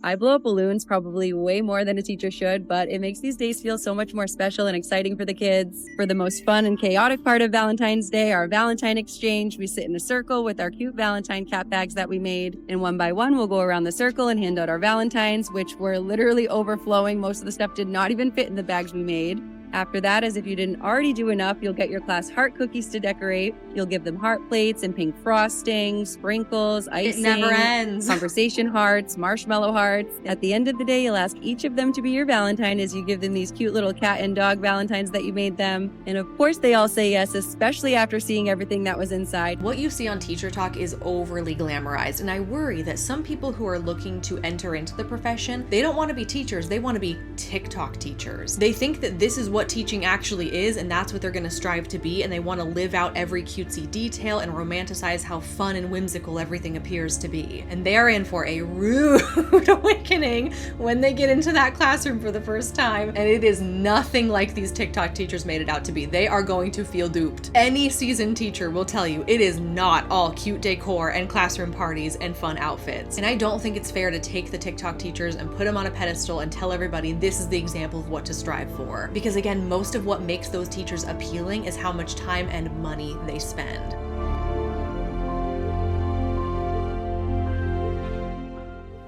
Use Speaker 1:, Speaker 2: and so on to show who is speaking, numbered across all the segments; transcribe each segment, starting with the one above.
Speaker 1: I blow up balloons probably way more than a teacher should, but it makes these days feel so much more special and exciting for the kids. For the most fun and chaotic part of Valentine's Day, our Valentine exchange, we sit in a circle with our cute Valentine cat bags that we made, and one by one we'll go around the circle and hand out our Valentines, which were literally overflowing. Most of the stuff did not even fit in the bags we made. After that, as if you didn't already do enough, you'll get your class heart cookies to decorate. You'll give them heart plates and pink frosting, sprinkles, icing.
Speaker 2: It never ends.
Speaker 1: Conversation hearts, marshmallow hearts. At the end of the day, you'll ask each of them to be your Valentine as you give them these cute little cat and dog Valentines that you made them. And of course, they all say yes, especially after seeing everything that was inside.
Speaker 2: What you see on Teacher Talk is overly glamorized, and I worry that some people who are looking to enter into the profession, they don't want to be teachers, they want to be TikTok teachers. They think that this is what teaching actually is, and that's what they're going to strive to be, and they want to live out every cutesy detail and romanticize how fun and whimsical everything appears to be. And they are in for a rude awakening when they get into that classroom for the first time, and it is nothing like these TikTok teachers made it out to be. They are going to feel duped. Any seasoned teacher will tell you it is not all cute decor and classroom parties and fun outfits. And I don't think it's fair to take the TikTok teachers and put them on a pedestal and tell everybody this is the example of what to strive for. Because again, most of what makes those teachers appealing is how much time and money they spend.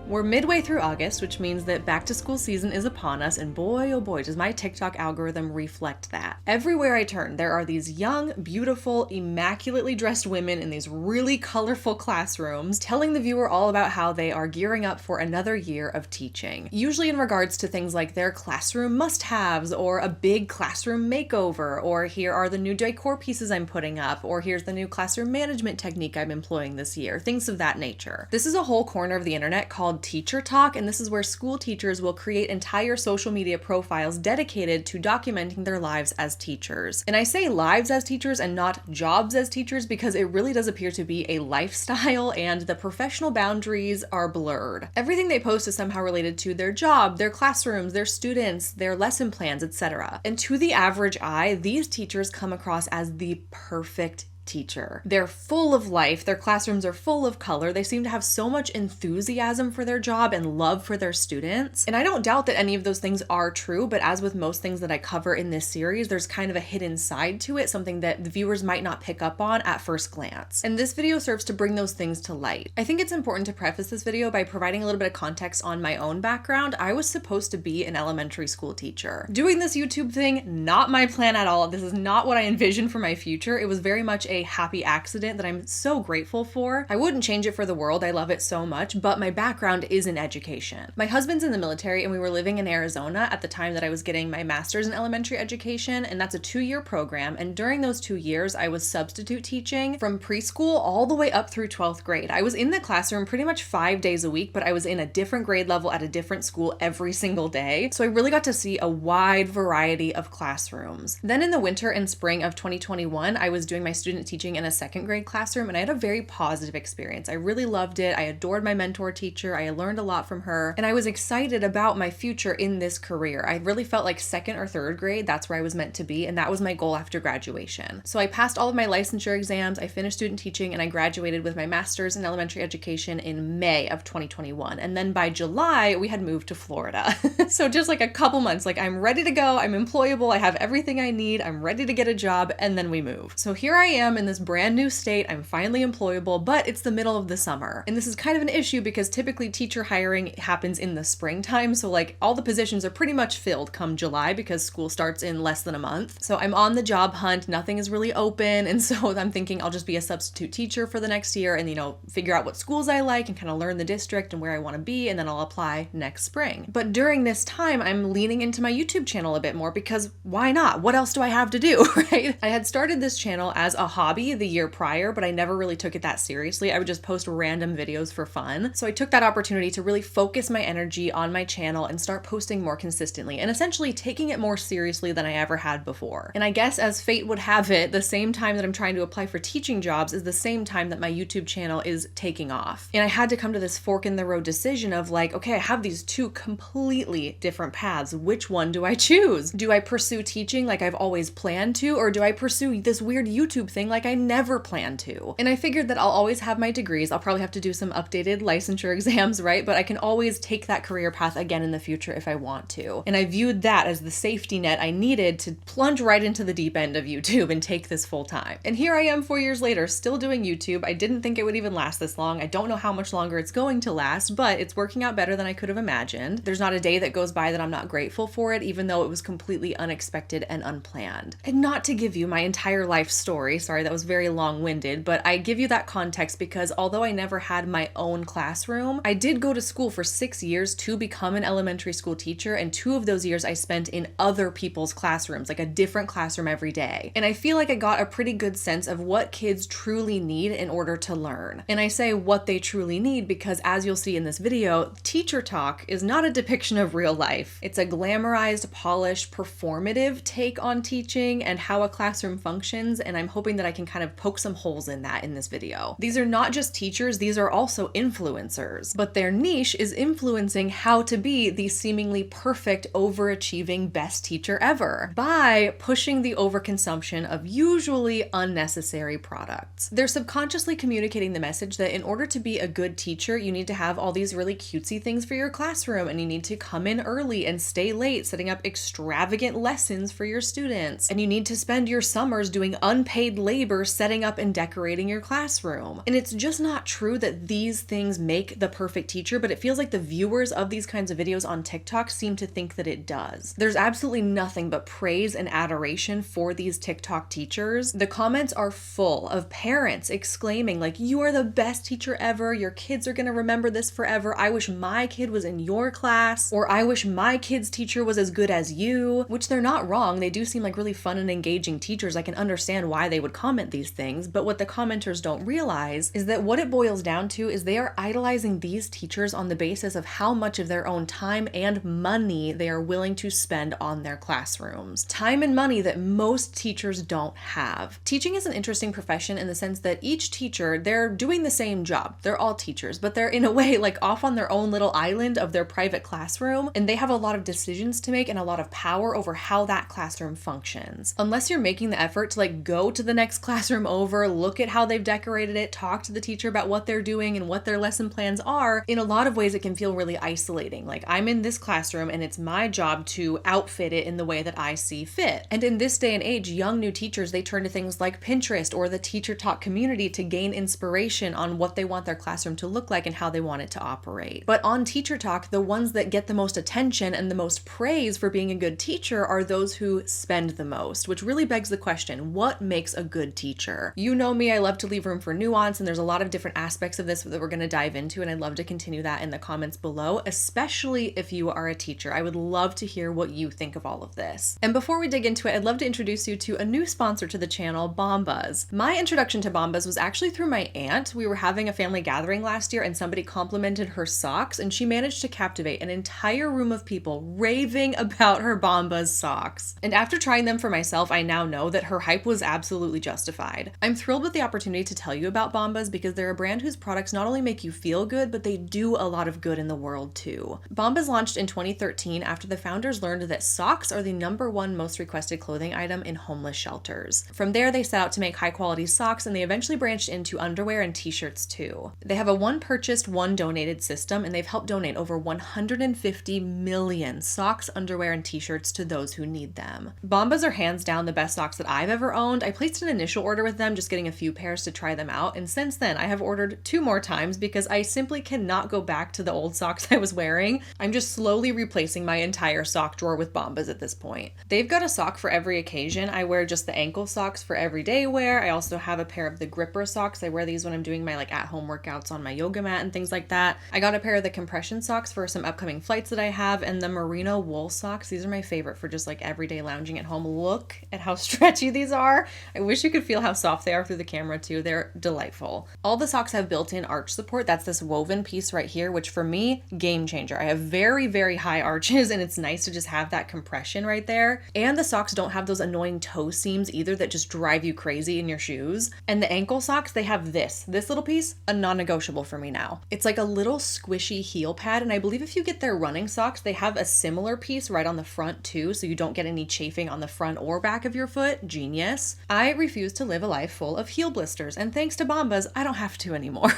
Speaker 2: We're midway through August, which means that back to school season is upon us, and boy, oh boy, does my TikTok algorithm reflect that. Everywhere I turn, there are these young, beautiful, immaculately dressed women in these really colorful classrooms telling the viewer all about how they are gearing up for another year of teaching. Usually in regards to things like their classroom must-haves, or a big classroom makeover, or here are the new decor pieces I'm putting up, or here's the new classroom management technique I'm employing this year, things of that nature. This is a whole corner of the internet called TEACHERTOK, and this is where school teachers will create entire social media profiles dedicated to documenting their lives as teachers. And I say lives as teachers and not jobs as teachers because it really does appear to be a lifestyle and the professional boundaries are blurred. Everything they post is somehow related to their job, their classrooms, their students, their lesson plans, etc. And to the average eye, these teachers come across as the perfect teacher. They're full of life, their classrooms are full of color, they seem to have so much enthusiasm for their job and love for their students. And I don't doubt that any of those things are true, but as with most things that I cover in this series, there's kind of a hidden side to it, something that the viewers might not pick up on at first glance. And this video serves to bring those things to light. I think it's important to preface this video by providing a little bit of context on my own background. I was supposed to be an elementary school teacher. Doing this YouTube thing, not my plan at all. This is not what I envisioned for my future. It was very much a happy accident that I'm so grateful for. I wouldn't change it for the world. I love it so much, but my background is in education. My husband's in the military and we were living in Arizona at the time that I was getting my master's in elementary education, and that's a 2-year program. And during those 2 years, I was substitute teaching from preschool all the way up through 12th grade. I was in the classroom pretty much 5 days a week, but I was in a different grade level at a different school every single day. So I really got to see a wide variety of classrooms. Then in the winter and spring of 2021, I was doing my student teaching in a 2nd grade classroom, and I had a very positive experience. I really loved it. I adored my mentor teacher. I learned a lot from her, and I was excited about my future in this career. I really felt like 2nd or 3rd grade, that's where I was meant to be, and that was my goal after graduation. So I passed all of my licensure exams, I finished student teaching, and I graduated with my master's in elementary education in May of 2021. And then by July, we had moved to Florida. So just like a couple months, like I'm ready to go, I'm employable, I have everything I need, I'm ready to get a job, and then we move. So here I am in this brand new state, I'm finally employable, but it's the middle of the summer. And this is kind of an issue because typically teacher hiring happens in the springtime, so like all the positions are pretty much filled come July because school starts in less than a month. So I'm on the job hunt, nothing is really open, and so I'm thinking I'll just be a substitute teacher for the next year and, you know, figure out what schools I like and kind of learn the district and where I want to be, and then I'll apply next spring. But during this time, I'm leaning into my YouTube channel a bit more because why not? What else do I have to do, right? I had started this channel as a hobby the year prior, but I never really took it that seriously. I would just post random videos for fun. So I took that opportunity to really focus my energy on my channel and start posting more consistently and essentially taking it more seriously than I ever had before. And I guess as fate would have it, the same time that I'm trying to apply for teaching jobs is the same time that my YouTube channel is taking off. And I had to come to this fork in the road decision of like, okay, I have these two completely different paths. Which one do I choose? Do I pursue teaching like I've always planned to, or do I pursue this weird YouTube thing like I never plan to. And I figured that I'll always have my degrees. I'll probably have to do some updated licensure exams, right? But I can always take that career path again in the future if I want to. And I viewed that as the safety net I needed to plunge right into the deep end of YouTube and take this full time. And here I am 4 years later, still doing YouTube. I didn't think it would even last this long. I don't know how much longer it's going to last, but it's working out better than I could have imagined. There's not a day that goes by that I'm not grateful for it, even though it was completely unexpected and unplanned. And not to give you my entire life story, sorry, that was very long-winded, but I give you that context because although I never had my own classroom, I did go to school for 6 years to become an elementary school teacher, and 2 of those years I spent in other people's classrooms, like a different classroom every day. And I feel like I got a pretty good sense of what kids truly need in order to learn. And I say what they truly need because, as you'll see in this video, Teacher Talk is not a depiction of real life. It's a glamorized, polished, performative take on teaching and how a classroom functions, and I'm hoping that I can kind of poke some holes in that in this video. These are not just teachers, these are also influencers, but their niche is influencing how to be the seemingly perfect, overachieving best teacher ever by pushing the overconsumption of usually unnecessary products. They're subconsciously communicating the message that in order to be a good teacher, you need to have all these really cutesy things for your classroom, and you need to come in early and stay late setting up extravagant lessons for your students, and you need to spend your summers doing unpaid labor setting up and decorating your classroom. And it's just not true that these things make the perfect teacher, but it feels like the viewers of these kinds of videos on TikTok seem to think that it does. There's absolutely nothing but praise and adoration for these TikTok teachers. The comments are full of parents exclaiming like, you are the best teacher ever, your kids are gonna remember this forever, I wish my kid was in your class, or I wish my kid's teacher was as good as you, which they're not wrong. They do seem like really fun and engaging teachers. I can understand why they would comment these things, but what the commenters don't realize is that what it boils down to is they are idolizing these teachers on the basis of how much of their own time and money they are willing to spend on their classrooms. Time and money that most teachers don't have. Teaching is an interesting profession in the sense that each teacher, they're doing the same job. They're all teachers, but they're in a way like off on their own little island of their private classroom, and they have a lot of decisions to make and a lot of power over how that classroom functions. Unless you're making the effort to like go to the next classroom over, look at how they've decorated it, talk to the teacher about what they're doing and what their lesson plans are, in a lot of ways it can feel really isolating. Like, I'm in this classroom and it's my job to outfit it in the way that I see fit. And in this day and age, young new teachers, they turn to things like Pinterest or the Teacher Talk community to gain inspiration on what they want their classroom to look like and how they want it to operate. But on Teacher Talk, the ones that get the most attention and the most praise for being a good teacher are those who spend the most, which really begs the question, what makes a good teacher? You know me, I love to leave room for nuance, and there's a lot of different aspects of this that we're going to dive into, and I'd love to continue that in the comments below, especially if you are a teacher. I would love to hear what you think of all of this. And before we dig into it, I'd love to introduce you to a new sponsor to the channel, Bombas. My introduction to Bombas was actually through my aunt. We were having a family gathering last year and somebody complimented her socks, and she managed to captivate an entire room of people raving about her Bombas socks. And after trying them for myself, I now know that her hype was absolutely justified. I'm thrilled with the opportunity to tell you about Bombas because they're a brand whose products not only make you feel good, but they do a lot of good in the world too. Bombas launched in 2013 after the founders learned that socks are the #1 most requested clothing item in homeless shelters. From there, they set out to make high quality socks, and they eventually branched into underwear and t-shirts too. They have a one purchased, one donated system, and they've helped donate over 150 million socks, underwear, and t-shirts to those who need them. Bombas are hands down the best socks that I've ever owned. I placed an initial order with them, just getting a few pairs to try them out, and since then I have ordered 2 more times because I simply cannot go back to the old socks I was wearing. I'm just slowly replacing my entire sock drawer with Bombas at this point. They've got a sock for every occasion. I wear just the ankle socks for everyday wear. I also have a pair of the gripper socks. I wear these when I'm doing my at-home workouts on my yoga mat and things like that. I got a pair of the compression socks for some upcoming flights that I have, and the merino wool socks. These are my favorite for just everyday lounging at home. Look at how stretchy these are. I wish you could feel how soft they are through the camera too. They're delightful. All the socks have built-in arch support. That's this woven piece right here, which for me, game changer. I have very, very high arches, and it's nice to just have that compression right there. And the socks don't have those annoying toe seams either that just drive you crazy in your shoes. And the ankle socks, they have this little piece, a non-negotiable for me now. It's like a little squishy heel pad, and I believe if you get their running socks, they have a similar piece right on the front too, so you don't get any chafing on the front or back of your foot. Genius. I refuse to live a life full of heel blisters, and thanks to Bombas, I don't have to anymore.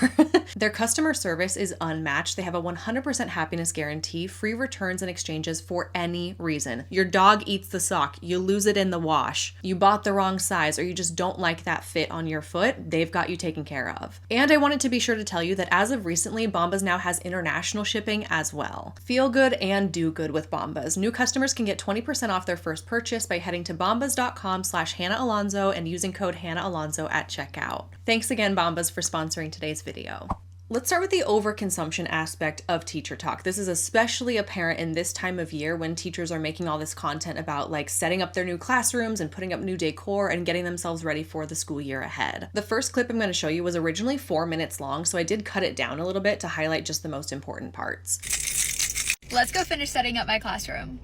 Speaker 2: Their customer service is unmatched. They have a 100% happiness guarantee, free returns and exchanges for any reason. Your dog eats the sock, you lose it in the wash, you bought the wrong size, or you just don't like that fit on your foot, they've got you taken care of. And I wanted to be sure to tell you that as of recently, Bombas now has international shipping as well. Feel good and do good with Bombas. New customers can get 20% off their first purchase by heading to bombas.com/Hannah Alonso and using code Hannah Alonso at checkout. Thanks again, Bombas, for sponsoring today's video. Let's start with the overconsumption aspect of Teacher Talk. This is especially apparent in this time of year when teachers are making all this content about like setting up their new classrooms and putting up new decor and getting themselves ready for the school year ahead. The first clip I'm going to show you was originally 4 minutes long, so I did cut it down a little bit to highlight just the most important parts.
Speaker 3: Let's go finish setting up my classroom.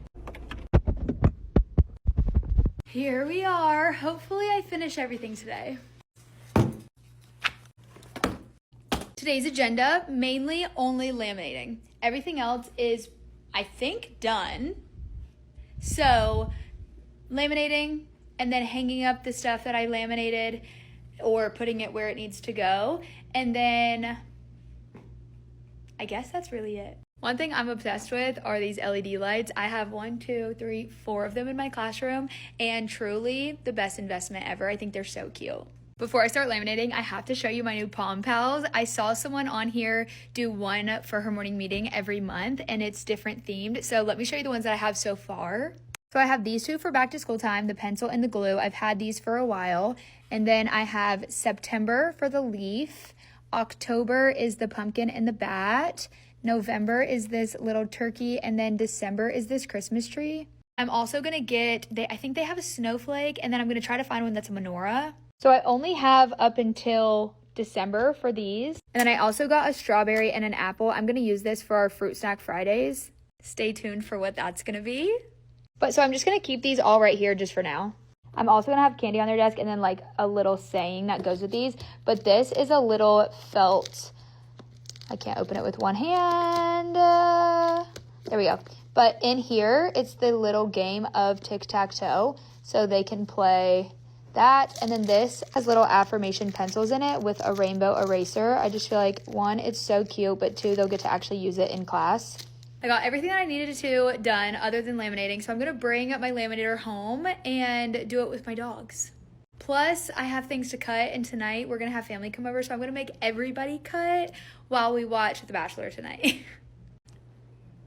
Speaker 3: Here we are. Hopefully I finish everything today. Today's agenda, mainly only laminating. Everything else is, I think, done. So, laminating and then hanging up the stuff that I laminated or putting it where it needs to go. And then, I guess that's really it. One thing I'm obsessed with are these LED lights. I have 1, 2, 3, 4 of them in my classroom, and truly the best investment ever. I think they're so cute. Before I start laminating, I have to show you my new Palm Pals. I saw someone on here do one for her morning meeting every month, and it's different themed. So let me show you the ones that I have so far. So I have these two for back to school time, the pencil and the glue. I've had these for a while. And then I have September for the leaf. October is the pumpkin and the bat. November is this little turkey, and then December is this Christmas tree. I'm also gonna get, I think they have a snowflake, and then I'm gonna try to find one that's a menorah. So I only have up until December for these. And then I also got a strawberry and an apple. I'm gonna use this for our Fruit Snack Fridays. Stay tuned for what that's gonna be. But so I'm just gonna keep these all right here just for now. I'm also gonna have candy on their desk and then like a little saying that goes with these. But this is a little felt, I can't open it with one hand. There we go. But in here, it's the little game of tic-tac-toe. So they can play that. And then this has little affirmation pencils in it with a rainbow eraser. I just feel like, one, it's so cute, but two, they'll get to actually use it in class. I got everything that I needed to done other than laminating. So I'm gonna bring my laminator home and do it with my dogs. Plus, I have things to cut, and tonight we're gonna have family come over, so I'm gonna make everybody cut while we watch The Bachelor tonight.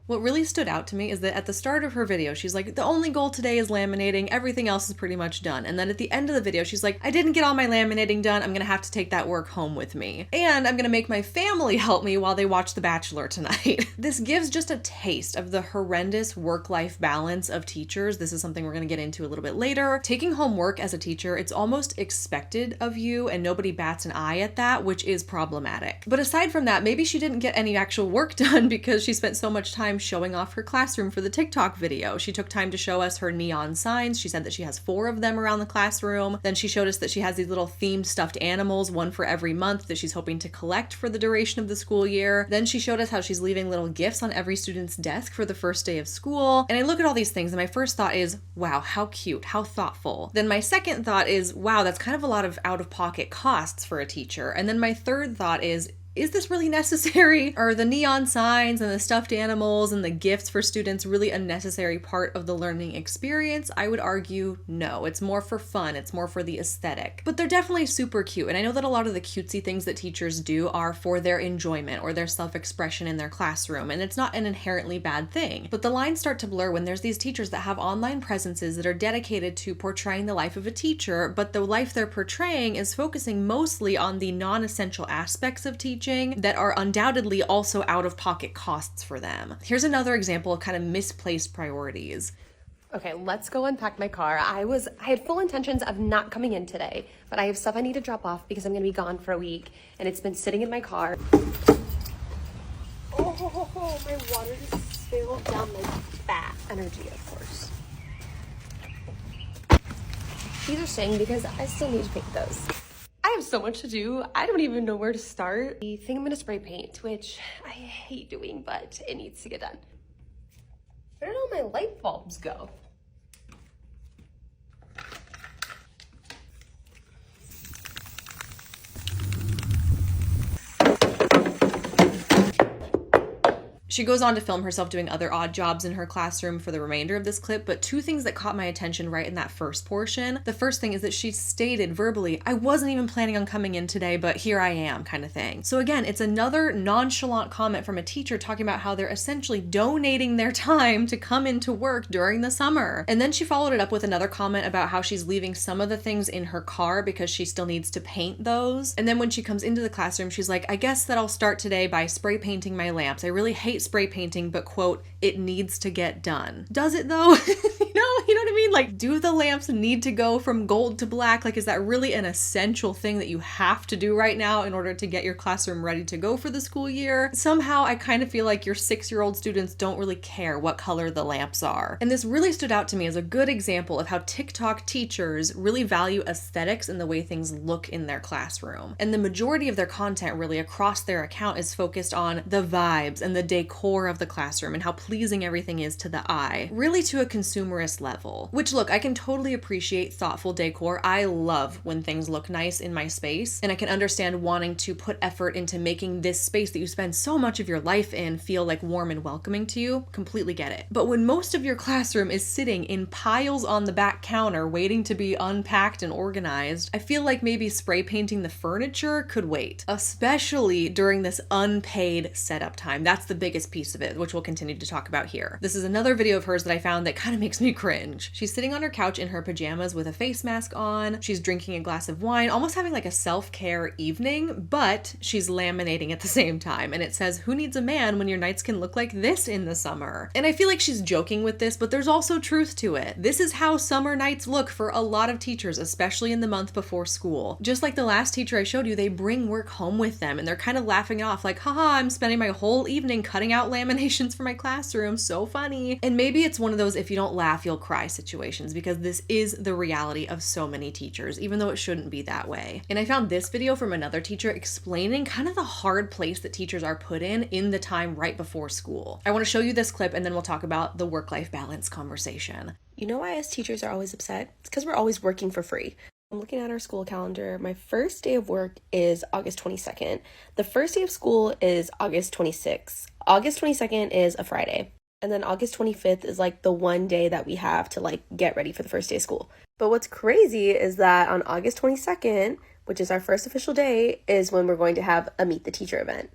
Speaker 2: What really stood out to me is that at the start of her video, she's like, the only goal today is laminating, everything else is pretty much done. And then at the end of the video, she's like, I didn't get all my laminating done, I'm gonna have to take that work home with me. And I'm gonna make my family help me while they watch The Bachelor tonight. This gives just a taste of the horrendous work-life balance of teachers. This is something we're gonna get into a little bit later. Taking home work as a teacher, it's almost expected of you, and nobody bats an eye at that, which is problematic. But aside from that, maybe she didn't get any actual work done because she spent so much time showing off her classroom for the TikTok video. She took time to show us her neon signs. She said that she has 4 of them around the classroom. Then she showed us that she has these little themed stuffed animals, one for every month, that she's hoping to collect for the duration of the school year. Then she showed us how she's leaving little gifts on every student's desk for the first day of school. And I look at all these things and my first thought is, wow, how cute, how thoughtful. Then my second thought is, wow, that's kind of a lot of out-of-pocket costs for a teacher. And then my third thought is this really necessary? Are the neon signs and the stuffed animals and the gifts for students really a necessary part of the learning experience? I would argue no. It's more for fun. It's more for the aesthetic. But they're definitely super cute. And I know that a lot of the cutesy things that teachers do are for their enjoyment or their self-expression in their classroom. And it's not an inherently bad thing. But the lines start to blur when there's these teachers that have online presences that are dedicated to portraying the life of a teacher, but the life they're portraying is focusing mostly on the non-essential aspects of teaching that are undoubtedly also out-of-pocket costs for them. Here's another example of kind of misplaced priorities.
Speaker 4: Okay, let's go unpack my car. I had full intentions of not coming in today, but I have stuff I need to drop off because I'm gonna be gone for a week, and it's been sitting in my car. Oh, my water just spilled down my fat energy, of course. These are staying because I still need to paint those. I have so much to do. I don't even know where to start. I think I'm gonna spray paint, which I hate doing, but it needs to get done. Where did all my light bulbs go?
Speaker 2: She goes on to film herself doing other odd jobs in her classroom for the remainder of this clip, but two things that caught my attention right in that first portion. The first thing is that she stated verbally, I wasn't even planning on coming in today, but here I am, kind of thing. So again, it's another nonchalant comment from a teacher talking about how they're essentially donating their time to come into work during the summer. And then she followed it up with another comment about how she's leaving some of the things in her car because she still needs to paint those. And then when she comes into the classroom, she's like, I guess that I'll start today by spray painting my lamps. I really hate spray painting, but quote, it needs to get done. Does it though? You know what I mean? Like, do the lamps need to go from gold to black? Like, is that really an essential thing that you have to do right now in order to get your classroom ready to go for the school year? Somehow I kind of feel like your 6-year-old students don't really care what color the lamps are. And this really stood out to me as a good example of how TikTok teachers really value aesthetics and the way things look in their classroom. And the majority of their content really across their account is focused on the vibes and the decor of the classroom and how pleasing everything is to the eye, really to a consumerist level. Which, look, I can totally appreciate thoughtful decor. I love when things look nice in my space, and I can understand wanting to put effort into making this space that you spend so much of your life in feel like warm and welcoming to you. Completely get it. But when most of your classroom is sitting in piles on the back counter waiting to be unpacked and organized, I feel like maybe spray painting the furniture could wait, especially during this unpaid setup time. That's the biggest piece of it, which we'll continue to talk about here. This is another video of hers that I found that kind of makes me cringe. She's sitting on her couch in her pajamas with a face mask on. She's drinking a glass of wine, almost having like a self-care evening, but she's laminating at the same time. And it says, who needs a man when your nights can look like this in the summer? And I feel like she's joking with this, but there's also truth to it. This is how summer nights look for a lot of teachers, especially in the month before school. Just like the last teacher I showed you, they bring work home with them and they're kind of laughing it off like, haha, I'm spending my whole evening cutting out laminations for my classroom. So funny. And maybe it's one of those if you don't laugh, you'll cry situations, because this is the reality of so many teachers, even though it shouldn't be that way. And I found this video from another teacher explaining kind of the hard place that teachers are put in the time right before school. I want to show you this clip and then we'll talk about the work-life balance conversation.
Speaker 4: You know why us teachers are always upset? It's because we're always working for free. I'm looking at our school calendar. My first day of work is August 22nd. The first day of school is August 26th. August 22nd is a Friday. And then August 25th is like the one day that we have to like get ready for the first day of school. But what's crazy is that on August 22nd, which is our first official day, is when we're going to have a Meet the Teacher event.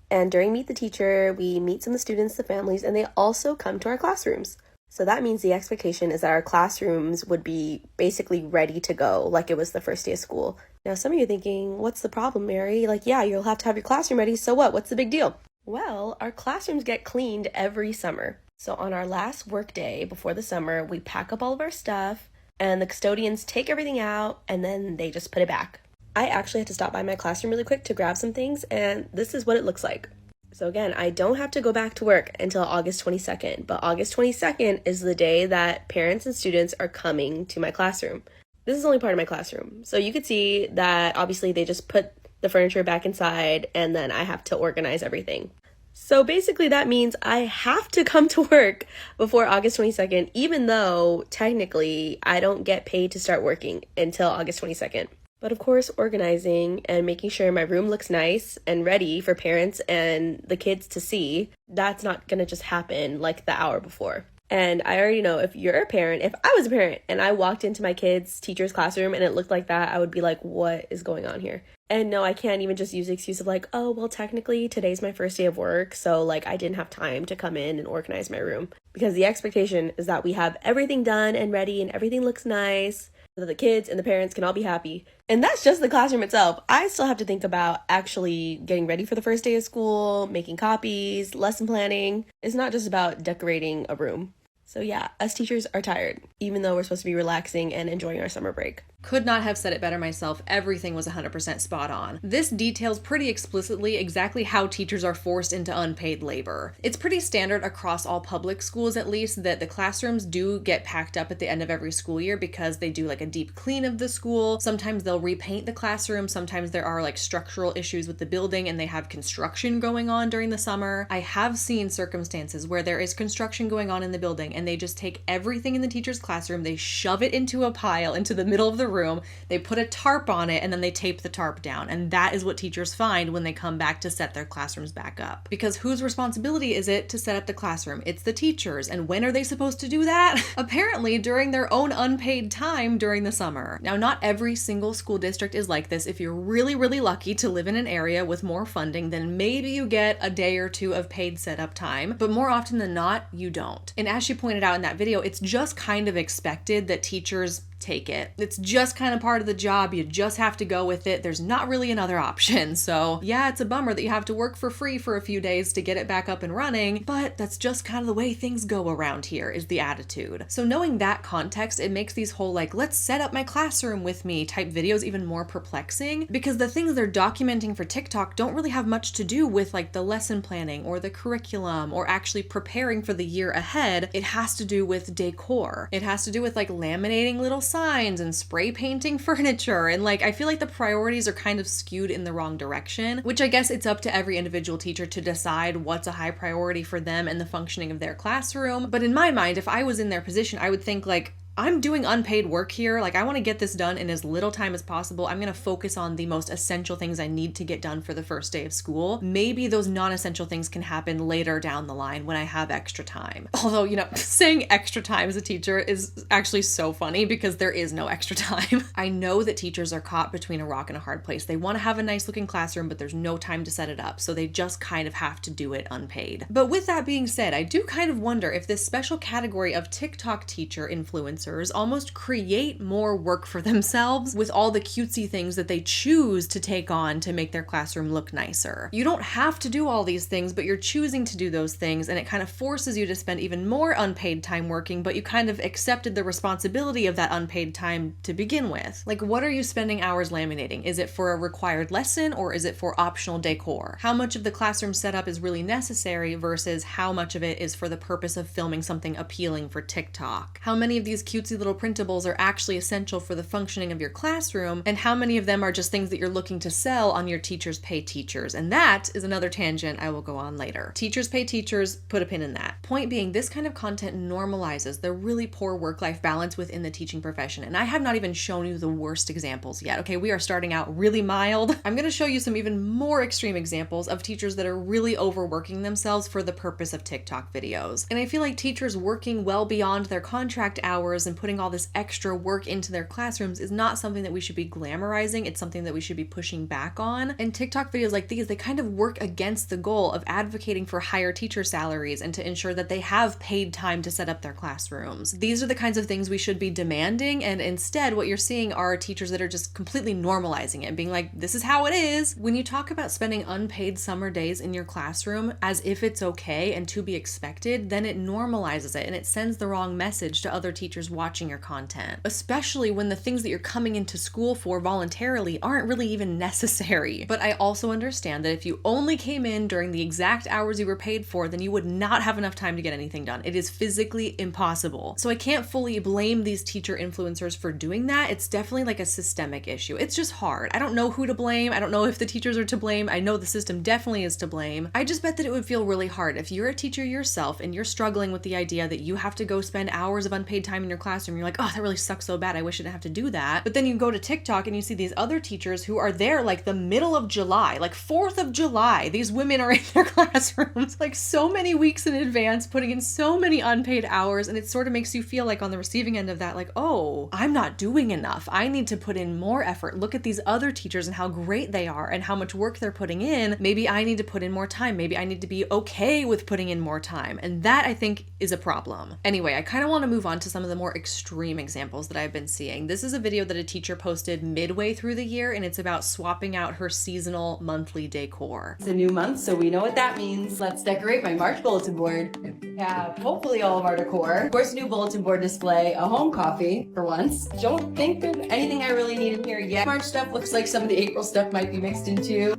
Speaker 4: And during Meet the Teacher, we meet some of the students, the families, and they also come to our classrooms. So that means the expectation is that our classrooms would be basically ready to go like it was the first day of school. Now, some of you are thinking, what's the problem, Mary? Like, yeah, you'll have to have your classroom ready. So what? What's the big deal? Well, our classrooms get cleaned every summer. So on our last work day before the summer, we pack up all of our stuff and the custodians take everything out and then they just put it back. I actually had to stop by my classroom really quick to grab some things, and this is what it looks like. So again, I don't have to go back to work until August 22nd, but August 22nd is the day that parents and students are coming to my classroom. This is only part of my classroom. So you could see that obviously they just put the furniture back inside and then I have to organize everything. So basically that means I have to come to work before August 22nd, even though technically I don't get paid to start working until August 22nd. But of course, organizing and making sure my room looks nice and ready for parents and the kids to see, that's not going to just happen like the hour before. And I already know if you're a parent, if I was a parent and I walked into my kid's teacher's classroom and it looked like that, I would be like, what is going on here? And no, I can't even just use the excuse of like, oh, well, technically today's my first day of work. So like I didn't have time to come in and organize my room, because the expectation is that we have everything done and ready and everything looks nice so that the kids and the parents can all be happy. And that's just the classroom itself. I still have to think about actually getting ready for the first day of school, making copies, lesson planning. It's not just about decorating a room. So yeah, us teachers are tired, even though we're supposed to be relaxing and enjoying our summer break.
Speaker 2: Could not have said it better myself. Everything was 100% spot on. This details pretty explicitly exactly how teachers are forced into unpaid labor. It's pretty standard across all public schools, at least, that the classrooms do get packed up at the end of every school year because they do like a deep clean of the school. Sometimes they'll repaint the classroom. Sometimes there are like structural issues with the building and they have construction going on during the summer. I have seen circumstances where there is construction going on in the building and they just take everything in the teacher's classroom, they shove it into a pile into the middle of the room, they put a tarp on it, and then they tape the tarp down. And that is what teachers find when they come back to set their classrooms back up. Because whose responsibility is it to set up the classroom? It's the teachers. And when are they supposed to do that? Apparently during their own unpaid time during the summer. Now, not every single school district is like this. If you're really, really lucky to live in an area with more funding, then maybe you get a day or two of paid setup time, but more often than not, you don't. And as she pointed out in that video, it's just kind of expected that teachers take it. It's just kind of part of the job. You just have to go with it. There's not really another option. So yeah, it's a bummer that you have to work for free for a few days to get it back up and running, but that's just kind of the way things go around here, is the attitude. So knowing that context, it makes these whole like, let's set up my classroom with me type videos even more perplexing, because the things they're documenting for TikTok don't really have much to do with like the lesson planning or the curriculum or actually preparing for the year ahead. It has to do with decor. It has to do with like laminating little signs and spray painting furniture. And like, I feel like the priorities are kind of skewed in the wrong direction, which I guess it's up to every individual teacher to decide what's a high priority for them and the functioning of their classroom. But in my mind, if I was in their position, I would think like, I'm doing unpaid work here. Like, I want to get this done in as little time as possible. I'm going to focus on the most essential things I need to get done for the first day of school. Maybe those non-essential things can happen later down the line when I have extra time. Although, you know, saying extra time as a teacher is actually so funny because there is no extra time. I know that teachers are caught between a rock and a hard place. They want to have a nice looking classroom, but there's no time to set it up. So they just kind of have to do it unpaid. But with that being said, I do kind of wonder if this special category of TikTok teacher influencers almost create more work for themselves with all the cutesy things that they choose to take on to make their classroom look nicer. You don't have to do all these things, but you're choosing to do those things, and it kind of forces you to spend even more unpaid time working, but you kind of accepted the responsibility of that unpaid time to begin with. Like, what are you spending hours laminating? Is it for a required lesson or is it for optional decor? How much of the classroom setup is really necessary versus how much of it is for the purpose of filming something appealing for TikTok? How many of these cutesy little printables are actually essential for the functioning of your classroom, and how many of them are just things that you're looking to sell on your Teachers Pay Teachers? And that is another tangent I will go on later. Teachers Pay Teachers, put a pin in that. Point being, this kind of content normalizes the really poor work-life balance within the teaching profession, and I have not even shown you the worst examples yet. Okay, we are starting out really mild. I'm going to show you some even more extreme examples of teachers that are really overworking themselves for the purpose of TikTok videos. And I feel like teachers working well beyond their contract hours and putting all this extra work into their classrooms is not something that we should be glamorizing. It's something that we should be pushing back on. And TikTok videos like these, they kind of work against the goal of advocating for higher teacher salaries and to ensure that they have paid time to set up their classrooms. These are the kinds of things we should be demanding, and instead what you're seeing are teachers that are just completely normalizing it, being like, this is how it is. When you talk about spending unpaid summer days in your classroom as if it's okay and to be expected, then it normalizes it and it sends the wrong message to other teachers watching your content, especially when the things that you're coming into school for voluntarily aren't really even necessary. But I also understand that if you only came in during the exact hours you were paid for, then you would not have enough time to get anything done. It is physically impossible. So I can't fully blame these teacher influencers for doing that. It's definitely like a systemic issue. It's just hard. I don't know who to blame. I don't know if the teachers are to blame. I know the system definitely is to blame. I just bet that it would feel really hard if you're a teacher yourself and you're struggling with the idea that you have to go spend hours of unpaid time in your classroom. You're like, oh, that really sucks so bad. I wish I didn't have to do that. But then you go to TikTok and you see these other teachers who are there like the middle of July, like 4th of July. These women are in their classrooms like so many weeks in advance, putting in so many unpaid hours. And it sort of makes you feel like on the receiving end of that, like, oh, I'm not doing enough. I need to put in more effort. Look at these other teachers and how great they are and how much work they're putting in. Maybe I need to put in more time. Maybe I need to be okay with putting in more time. And that, I think, is a problem. Anyway, I kind of want to move on to some of the more extreme examples that I've been seeing. This is a video that a teacher posted midway through the year, and it's about swapping out her seasonal monthly decor.
Speaker 1: It's a new month, so we know what that means. Let's decorate my March bulletin board. We have hopefully all of our decor. Of course, new bulletin board display, a home coffee for once. Don't think there's anything I really need in here yet. March stuff looks like some of the April stuff might be mixed in too.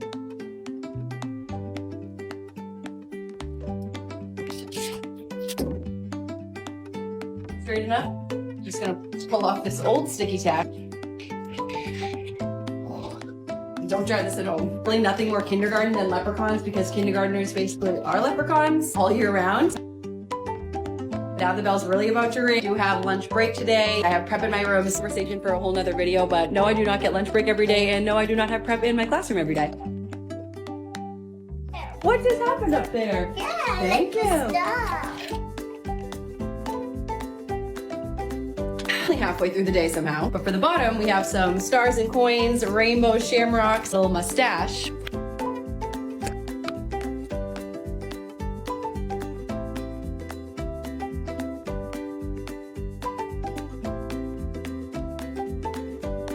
Speaker 1: Straight enough. Just gonna pull off this old sticky tack. Don't try this at home. Really nothing more kindergarten than leprechauns, because kindergartners basically are leprechauns all year round. Now the bell's really about to ring. I do have lunch break today. I have prep in my room. This is a conversation for a whole nother video, but no, I do not get lunch break every day, and no, I do not have prep in my classroom every day. What just happened up there?
Speaker 5: Yeah,
Speaker 1: Thank you. Only halfway through the day somehow. But for the bottom, we have some stars and coins, rainbows, shamrocks, a little mustache.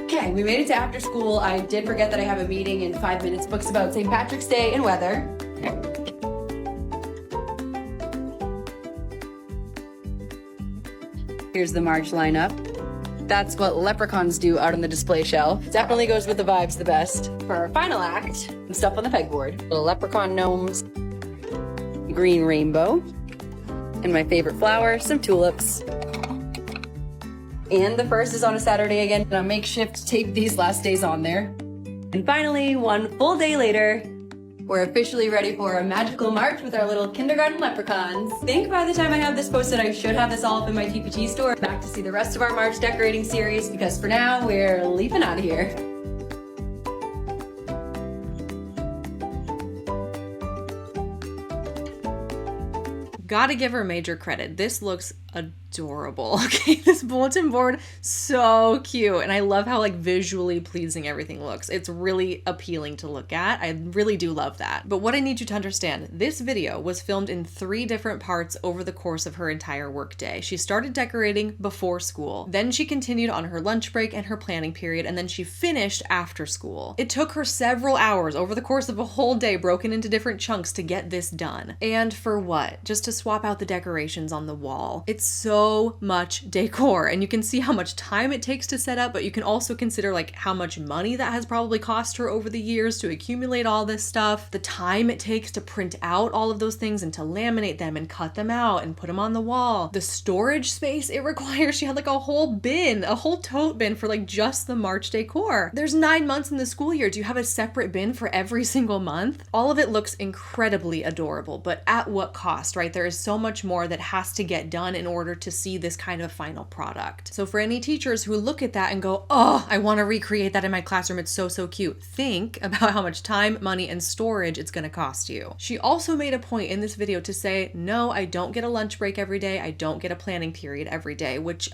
Speaker 1: Okay, we made it to after school. I did forget that I have a meeting in 5 minutes. Books about St. Patrick's Day and weather. Here's the March lineup. That's what leprechauns do out on the display shelf. Definitely goes with the vibes the best. For our final act, some stuff on the pegboard. Little leprechaun gnomes, green rainbow, and my favorite flower, some tulips. And the first is on a Saturday again, and I'll makeshift tape these last days on there. And finally, one full day later, we're officially ready for a magical march with our little kindergarten leprechauns. I think by the time I have this posted, I should have this all up in my TPT store. Back to see the rest of our March decorating series, because for now, we're leaping out of here.
Speaker 2: Gotta give her major credit. This looks adorable. Okay, this bulletin board, so cute. And I love how like visually pleasing everything looks. It's really appealing to look at. I really do love that. But what I need you to understand, this video was filmed in 3 different parts over the course of her entire workday. She started decorating before school, then she continued on her lunch break and her planning period, and then she finished after school. It took her several hours over the course of a whole day, broken into different chunks, to get this done. And for what? Just to swap out the decorations on the wall. It's so much decor, and you can see how much time it takes to set up, but you can also consider like how much money that has probably cost her over the years to accumulate all this stuff, the time it takes to print out all of those things and to laminate them and cut them out and put them on the wall, the storage space it requires. She had like a whole bin, a whole tote bin for like just the March decor. There's 9 months in the school year. Do you have a separate bin for every single month? All of it looks incredibly adorable, but at what cost, right? There is so much more that has to get done in order to see this kind of final product. So for any teachers who look at that and go, oh, I want to recreate that in my classroom, it's so, so cute, think about how much time, money, and storage it's going to cost you. She also made a point in this video to say, no, I don't get a lunch break every day. I don't get a planning period every day, which,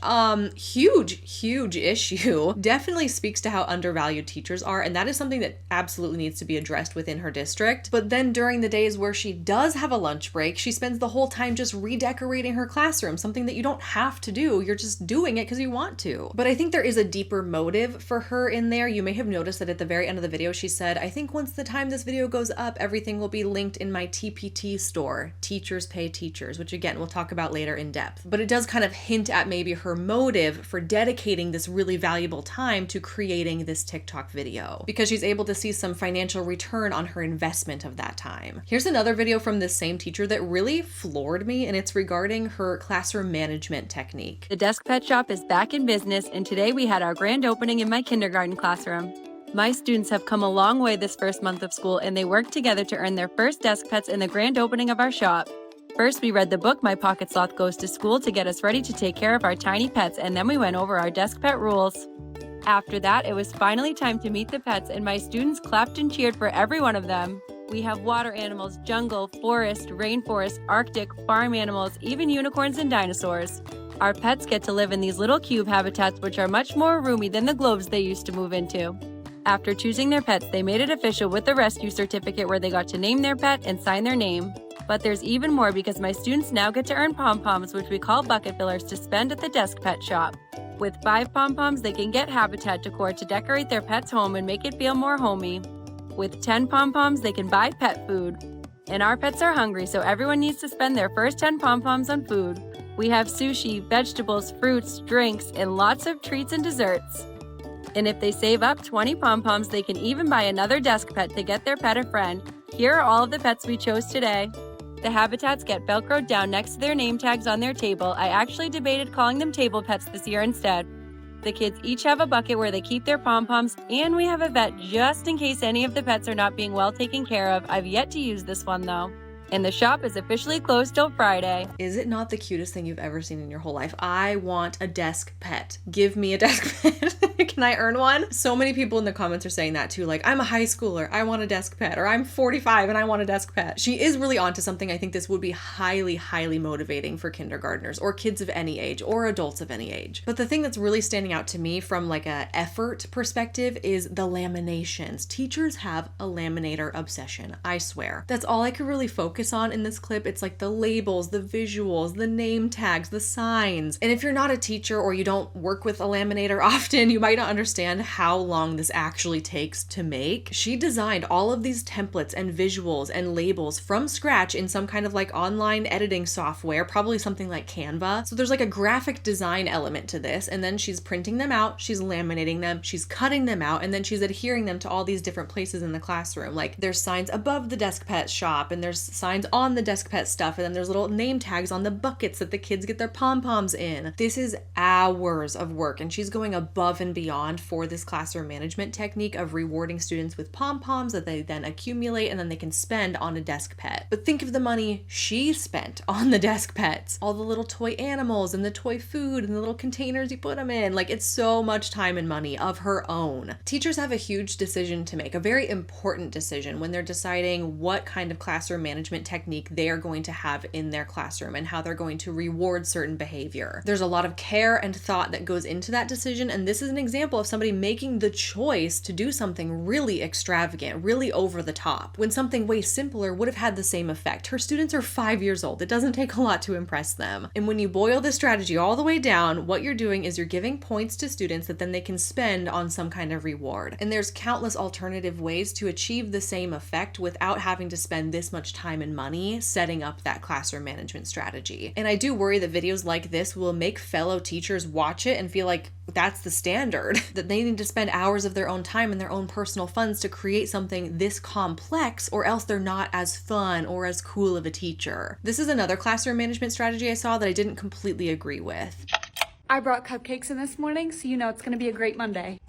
Speaker 2: huge issue. Definitely speaks to how undervalued teachers are. And that is something that absolutely needs to be addressed within her district. But then during the days where she does have a lunch break, she spends the whole time just redecorating her classroom, something that you don't have to do. You're just doing it because you want to. But I think there is a deeper motive for her in there. You may have noticed that at the very end of the video, she said, I think once the time this video goes up, everything will be linked in my TPT store, Teachers Pay Teachers, which again, we'll talk about later in depth. But it does kind of hint at maybe her motive for dedicating this really valuable time to creating this TikTok video, because she's able to see some financial return on her investment of that time. Here's another video from this same teacher that really floored me, and it's regarding her classroom management technique.
Speaker 1: The Desk Pet Shop is back in business, and today we had our grand opening in my kindergarten classroom. My students have come a long way this first month of school, and they worked together to earn their first desk pets in the grand opening of our shop. First, we read the book My Pocket Sloth Goes to School to get us ready to take care of our tiny pets, and then we went over our desk pet rules. After that, it was finally time to meet the pets, and my students clapped and cheered for every one of them. We have water animals, jungle, forest, rainforest, Arctic, farm animals, even unicorns and dinosaurs. Our pets get to live in these little cube habitats, which are much more roomy than the globes they used to move into. After choosing their pets, they made it official with the rescue certificate where they got to name their pet and sign their name. But there's even more, because my students now get to earn pom-poms, which we call bucket fillers, to spend at the Desk Pet Shop. With 5 pom-poms, they can get habitat decor to decorate their pet's home and make it feel more homey. With 10 pom-poms, they can buy pet food. And our pets are hungry, so everyone needs to spend their first 10 pom-poms on food. We have sushi, vegetables, fruits, drinks, and lots of treats and desserts. And if they save up 20 pom-poms, they can even buy another desk pet to get their pet a friend. Here are all of the pets we chose today. The habitats get Velcroed down next to their name tags on their table. I actually debated calling them table pets this year instead. The kids each have a bucket where they keep their pom-poms, and we have a vet just in case any of the pets are not being well taken care of. I've yet to use this one though. And the shop is officially closed till Friday.
Speaker 2: Is it not the cutest thing you've ever seen in your whole life? I want a desk pet. Give me a desk pet. Can I earn one? So many people in the comments are saying that too. Like, I'm a high schooler, I want a desk pet. Or I'm 45 and I want a desk pet. She is really onto something. I think this would be highly, highly motivating for kindergartners or kids of any age or adults of any age. But the thing that's really standing out to me from like a effort perspective is the laminations. Teachers have a laminator obsession, I swear. That's all I could really focus on in this clip. It's like the labels, the visuals, the name tags, the signs. And if you're not a teacher or you don't work with a laminator often, you might not understand how long this actually takes to make. She designed all of these templates and visuals and labels from scratch in some kind of like online editing software, probably something like Canva. So there's like a graphic design element to this, and then she's printing them out, she's laminating them, she's cutting them out, and then she's adhering them to all these different places in the classroom. Like there's signs above the desk pet shop, and there's signs on the desk pet stuff, and then there's little name tags on the buckets that the kids get their pom-poms in. This is hours of work, and she's going above and beyond for this classroom management technique of rewarding students with pom-poms that they then accumulate and then they can spend on a desk pet. But think of the money she spent on the desk pets. All the little toy animals and the toy food and the little containers you put them in. Like, it's so much time and money of her own. Teachers have a huge decision to make, a very important decision when they're deciding what kind of classroom management technique they are going to have in their classroom and how they're going to reward certain behavior. There's a lot of care and thought that goes into that decision, and this is an example of somebody making the choice to do something really extravagant, really over the top, when something way simpler would have had the same effect. Her students are 5 years old. It doesn't take a lot to impress them. And when you boil this strategy all the way down, what you're doing is you're giving points to students that then they can spend on some kind of reward. And there's countless alternative ways to achieve the same effect without having to spend this much time and money setting up that classroom management strategy. And I do worry that videos like this will make fellow teachers watch it and feel like that's the standard, that they need to spend hours of their own time and their own personal funds to create something this complex, or else they're not as fun or as cool of a teacher. This is another classroom management strategy I saw that I didn't completely agree with.
Speaker 5: I brought cupcakes in this morning, so you know it's gonna be a great Monday.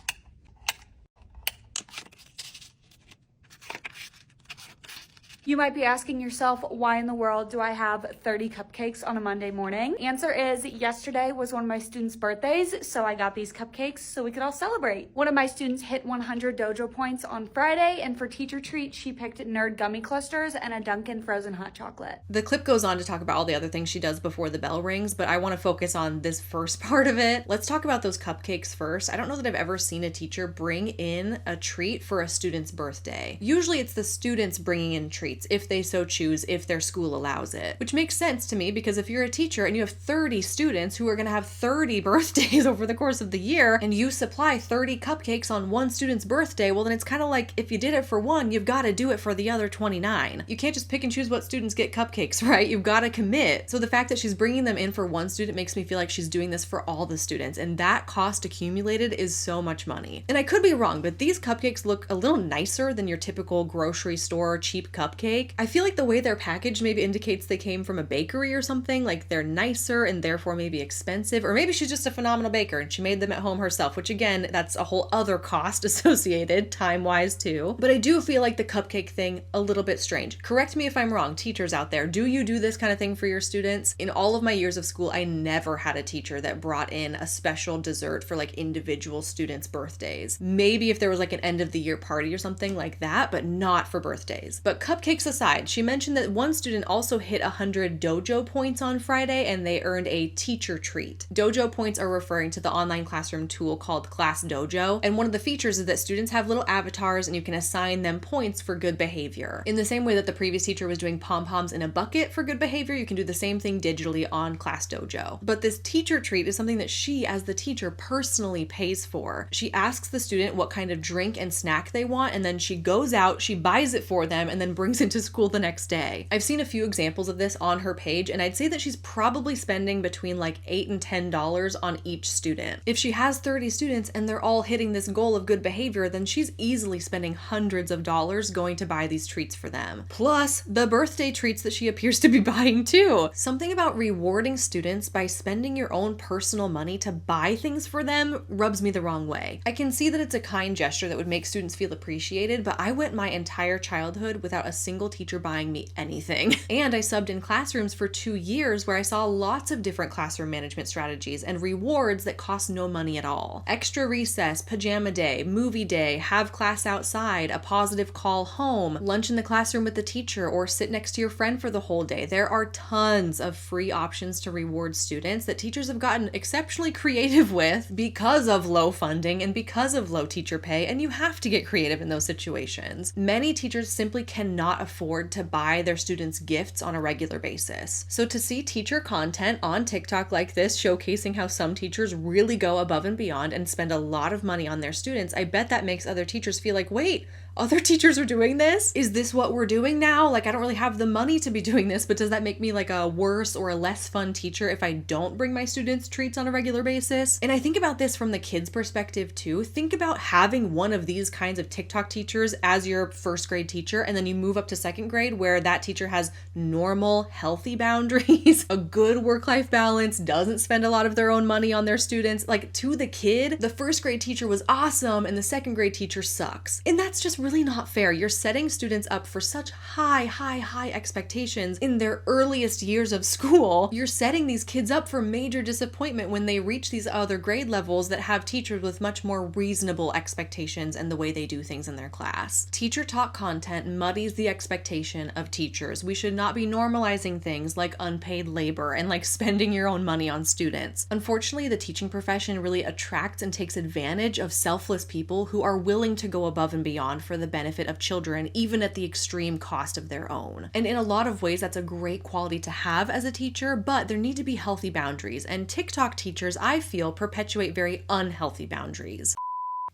Speaker 5: You might be asking yourself, why in the world do I have 30 cupcakes on a Monday morning? Answer is, yesterday was one of my students' birthdays, so I got these cupcakes so we could all celebrate. One of my students hit 100 dojo points on Friday, and for teacher treat, she picked Nerd gummy clusters and a Dunkin' frozen hot chocolate.
Speaker 2: The clip goes on to talk about all the other things she does before the bell rings, but I want to focus on this first part of it. Let's talk about those cupcakes first. I don't know that I've ever seen a teacher bring in a treat for a student's birthday. Usually it's the students bringing in treats, if they so choose, if their school allows it. Which makes sense to me, because if you're a teacher and you have 30 students who are going to have 30 birthdays over the course of the year, and you supply 30 cupcakes on one student's birthday, well then it's kind of like, if you did it for one, you've got to do it for the other 29. You can't just pick and choose what students get cupcakes, right? You've got to commit. So the fact that she's bringing them in for one student makes me feel like she's doing this for all the students, and that cost accumulated is so much money. And I could be wrong, but these cupcakes look a little nicer than your typical grocery store cheap cupcake. I feel like the way they're packaged maybe indicates they came from a bakery or something, like they're nicer and therefore maybe expensive, or maybe she's just a phenomenal baker and she made them at home herself, which again, that's a whole other cost associated time-wise too. But I do feel like the cupcake thing a little bit strange. Correct me if I'm wrong, teachers out there. Do you do this kind of thing for your students? In all of my years of school, I never had a teacher that brought in a special dessert for like individual students' birthdays. Maybe if there was like an end of the year party or something like that, but not for birthdays. But cupcakes aside, she mentioned that one student also hit 100 dojo points on Friday and they earned a teacher treat. Dojo points are referring to the online classroom tool called Class Dojo, and one of the features is that students have little avatars and you can assign them points for good behavior. In the same way that the previous teacher was doing pom-poms in a bucket for good behavior, you can do the same thing digitally on Class Dojo. But this teacher treat is something that she, as the teacher, personally pays for. She asks the student what kind of drink and snack they want, and then she goes out, she buys it for them, and then brings it to school the next day. I've seen a few examples of this on her page, and I'd say that she's probably spending between like $8 and $10 on each student. If she has 30 students and they're all hitting this goal of good behavior, then she's easily spending hundreds of dollars going to buy these treats for them. Plus the birthday treats that she appears to be buying too. Something about rewarding students by spending your own personal money to buy things for them rubs me the wrong way. I can see that it's a kind gesture that would make students feel appreciated, but I went my entire childhood without a single teacher buying me anything. And I subbed in classrooms for 2 years where I saw lots of different classroom management strategies and rewards that cost no money at all. Extra recess, pajama day, movie day, have class outside, a positive call home, lunch in the classroom with the teacher, or sit next to your friend for the whole day. There are tons of free options to reward students that teachers have gotten exceptionally creative with because of low funding and because of low teacher pay, and you have to get creative in those situations. Many teachers simply cannot afford to buy their students gifts on a regular basis. So to see teacher content on TikTok like this showcasing how some teachers really go above and beyond and spend a lot of money on their students, I bet that makes other teachers feel like, wait, other teachers are doing this? Is this what we're doing now? Like, I don't really have the money to be doing this, but does that make me like a worse or a less fun teacher if I don't bring my students treats on a regular basis? And I think about this from the kids' perspective too. Think about having one of these kinds of TikTok teachers as your first grade teacher, and then you move up to second grade where that teacher has normal, healthy boundaries, a good work-life balance, doesn't spend a lot of their own money on their students. Like, to the kid, the first grade teacher was awesome and the second grade teacher sucks. And that's just really not fair. You're setting students up for such high expectations in their earliest years of school. You're setting these kids up for major disappointment when they reach these other grade levels that have teachers with much more reasonable expectations and the way they do things in their class. Teacher talk content muddies the expectation of teachers. We should not be normalizing things like unpaid labor and like spending your own money on students. Unfortunately, the teaching profession really attracts and takes advantage of selfless people who are willing to go above and beyond for the benefit of children, even at the extreme cost of their own. And in a lot of ways, that's a great quality to have as a teacher, but there need to be healthy boundaries. And TikTok teachers, I feel, perpetuate very unhealthy boundaries.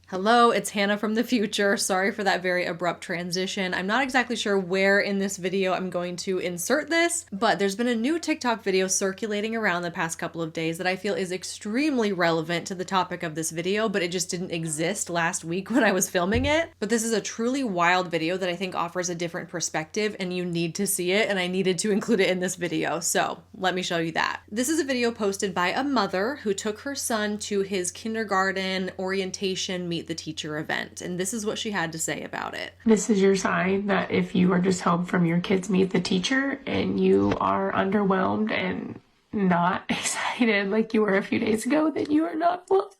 Speaker 2: Hello, it's Hannah from the future. Sorry for that very abrupt transition. I'm not exactly sure where in this video I'm going to insert this, but there's been a new TikTok video circulating around the past couple of days that I feel is extremely relevant to the topic of this video, but it just didn't exist last week when I was filming it. But this is a truly wild video that I think offers a different perspective, and you need to see it, and I needed to include it in this video. So let me show you that. This is a video posted by a mother who took her son to his kindergarten orientation Meet the Teacher event, and this is what she had to say about it.
Speaker 6: This is your sign that if you are just home from your kids Meet the Teacher and you are underwhelmed and not excited like you were a few days ago, then you are not loved.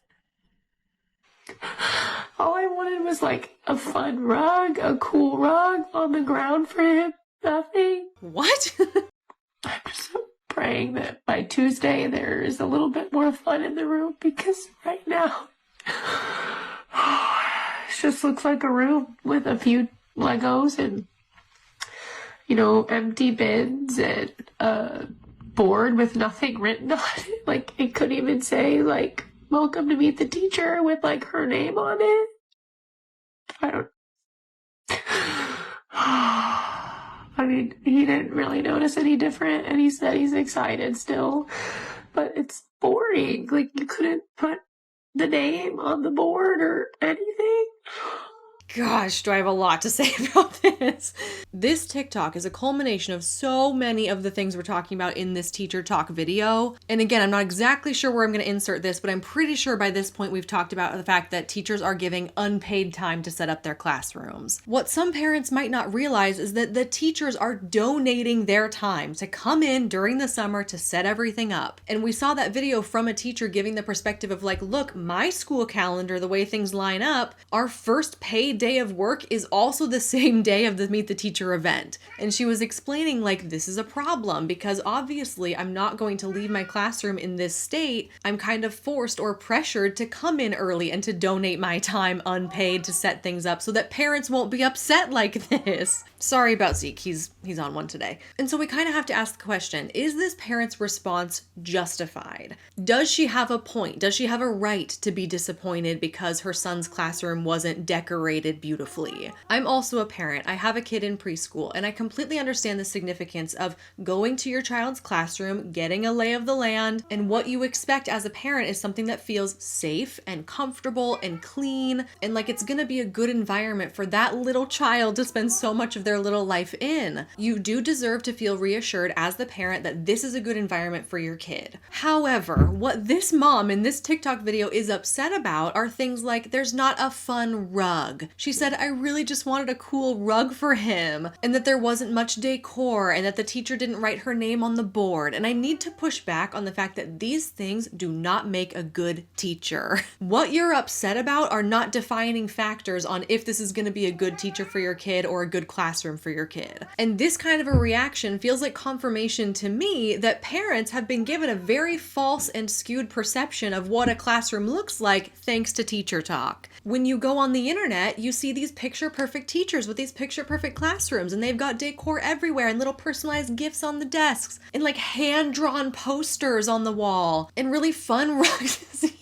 Speaker 6: All I wanted was like a fun rug, a cool rug on the ground for him. Nothing.
Speaker 2: What?
Speaker 6: I'm just praying that by Tuesday there is a little bit more fun in the room, because right now it just looks like a room with a few Legos and, you know, empty bins and a board with nothing written on it. Like, it couldn't even say, like, welcome to Meet the Teacher with, like, her name on it. I don't... I mean, he didn't really notice any different, and he said he's excited still, but it's boring. Like, you couldn't put the name on the board or anything.
Speaker 2: Gosh, do I have a lot to say about this. This TikTok is a culmination of so many of the things we're talking about in this teacher talk video. And again, I'm not exactly sure where I'm going to insert this, but I'm pretty sure by this point we've talked about the fact that teachers are giving unpaid time to set up their classrooms. What some parents might not realize is that the teachers are donating their time to come in during the summer to set everything up. And we saw that video from a teacher giving the perspective of like, look, my school calendar, the way things line up, our first paid day of work is also the same day of the Meet the Teacher event. And she was explaining like, this is a problem because obviously I'm not going to leave my classroom in this state. I'm kind of forced or pressured to come in early and to donate my time unpaid to set things up so that parents won't be upset like this. Sorry about Zeke, he's on one today. And so we kind of have to ask the question, is this parent's response justified? Does she have a point? Does she have a right to be disappointed because her son's classroom wasn't decorated beautifully? I'm also a parent. I have a kid in preschool, and I completely understand the significance of going to your child's classroom, getting a lay of the land, and what you expect as a parent is something that feels safe and comfortable and clean, and like it's gonna be a good environment for that little child to spend so much of their little life in. You do deserve to feel reassured as the parent that this is a good environment for your kid. However, what this mom in this TikTok video is upset about are things like there's not a fun rug, She said, I really just wanted a cool rug for him, and that there wasn't much decor, and that the teacher didn't write her name on the board. And I need to push back on the fact that these things do not make a good teacher. What you're upset about are not defining factors on if this is going to be a good teacher for your kid or a good classroom for your kid. And this kind of a reaction feels like confirmation to me that parents have been given a very false and skewed perception of what a classroom looks like thanks to TEACHERTOK. When you go on the internet, you see these picture-perfect teachers with these picture-perfect classrooms, and they've got decor everywhere and little personalized gifts on the desks and like hand-drawn posters on the wall and really fun rugs.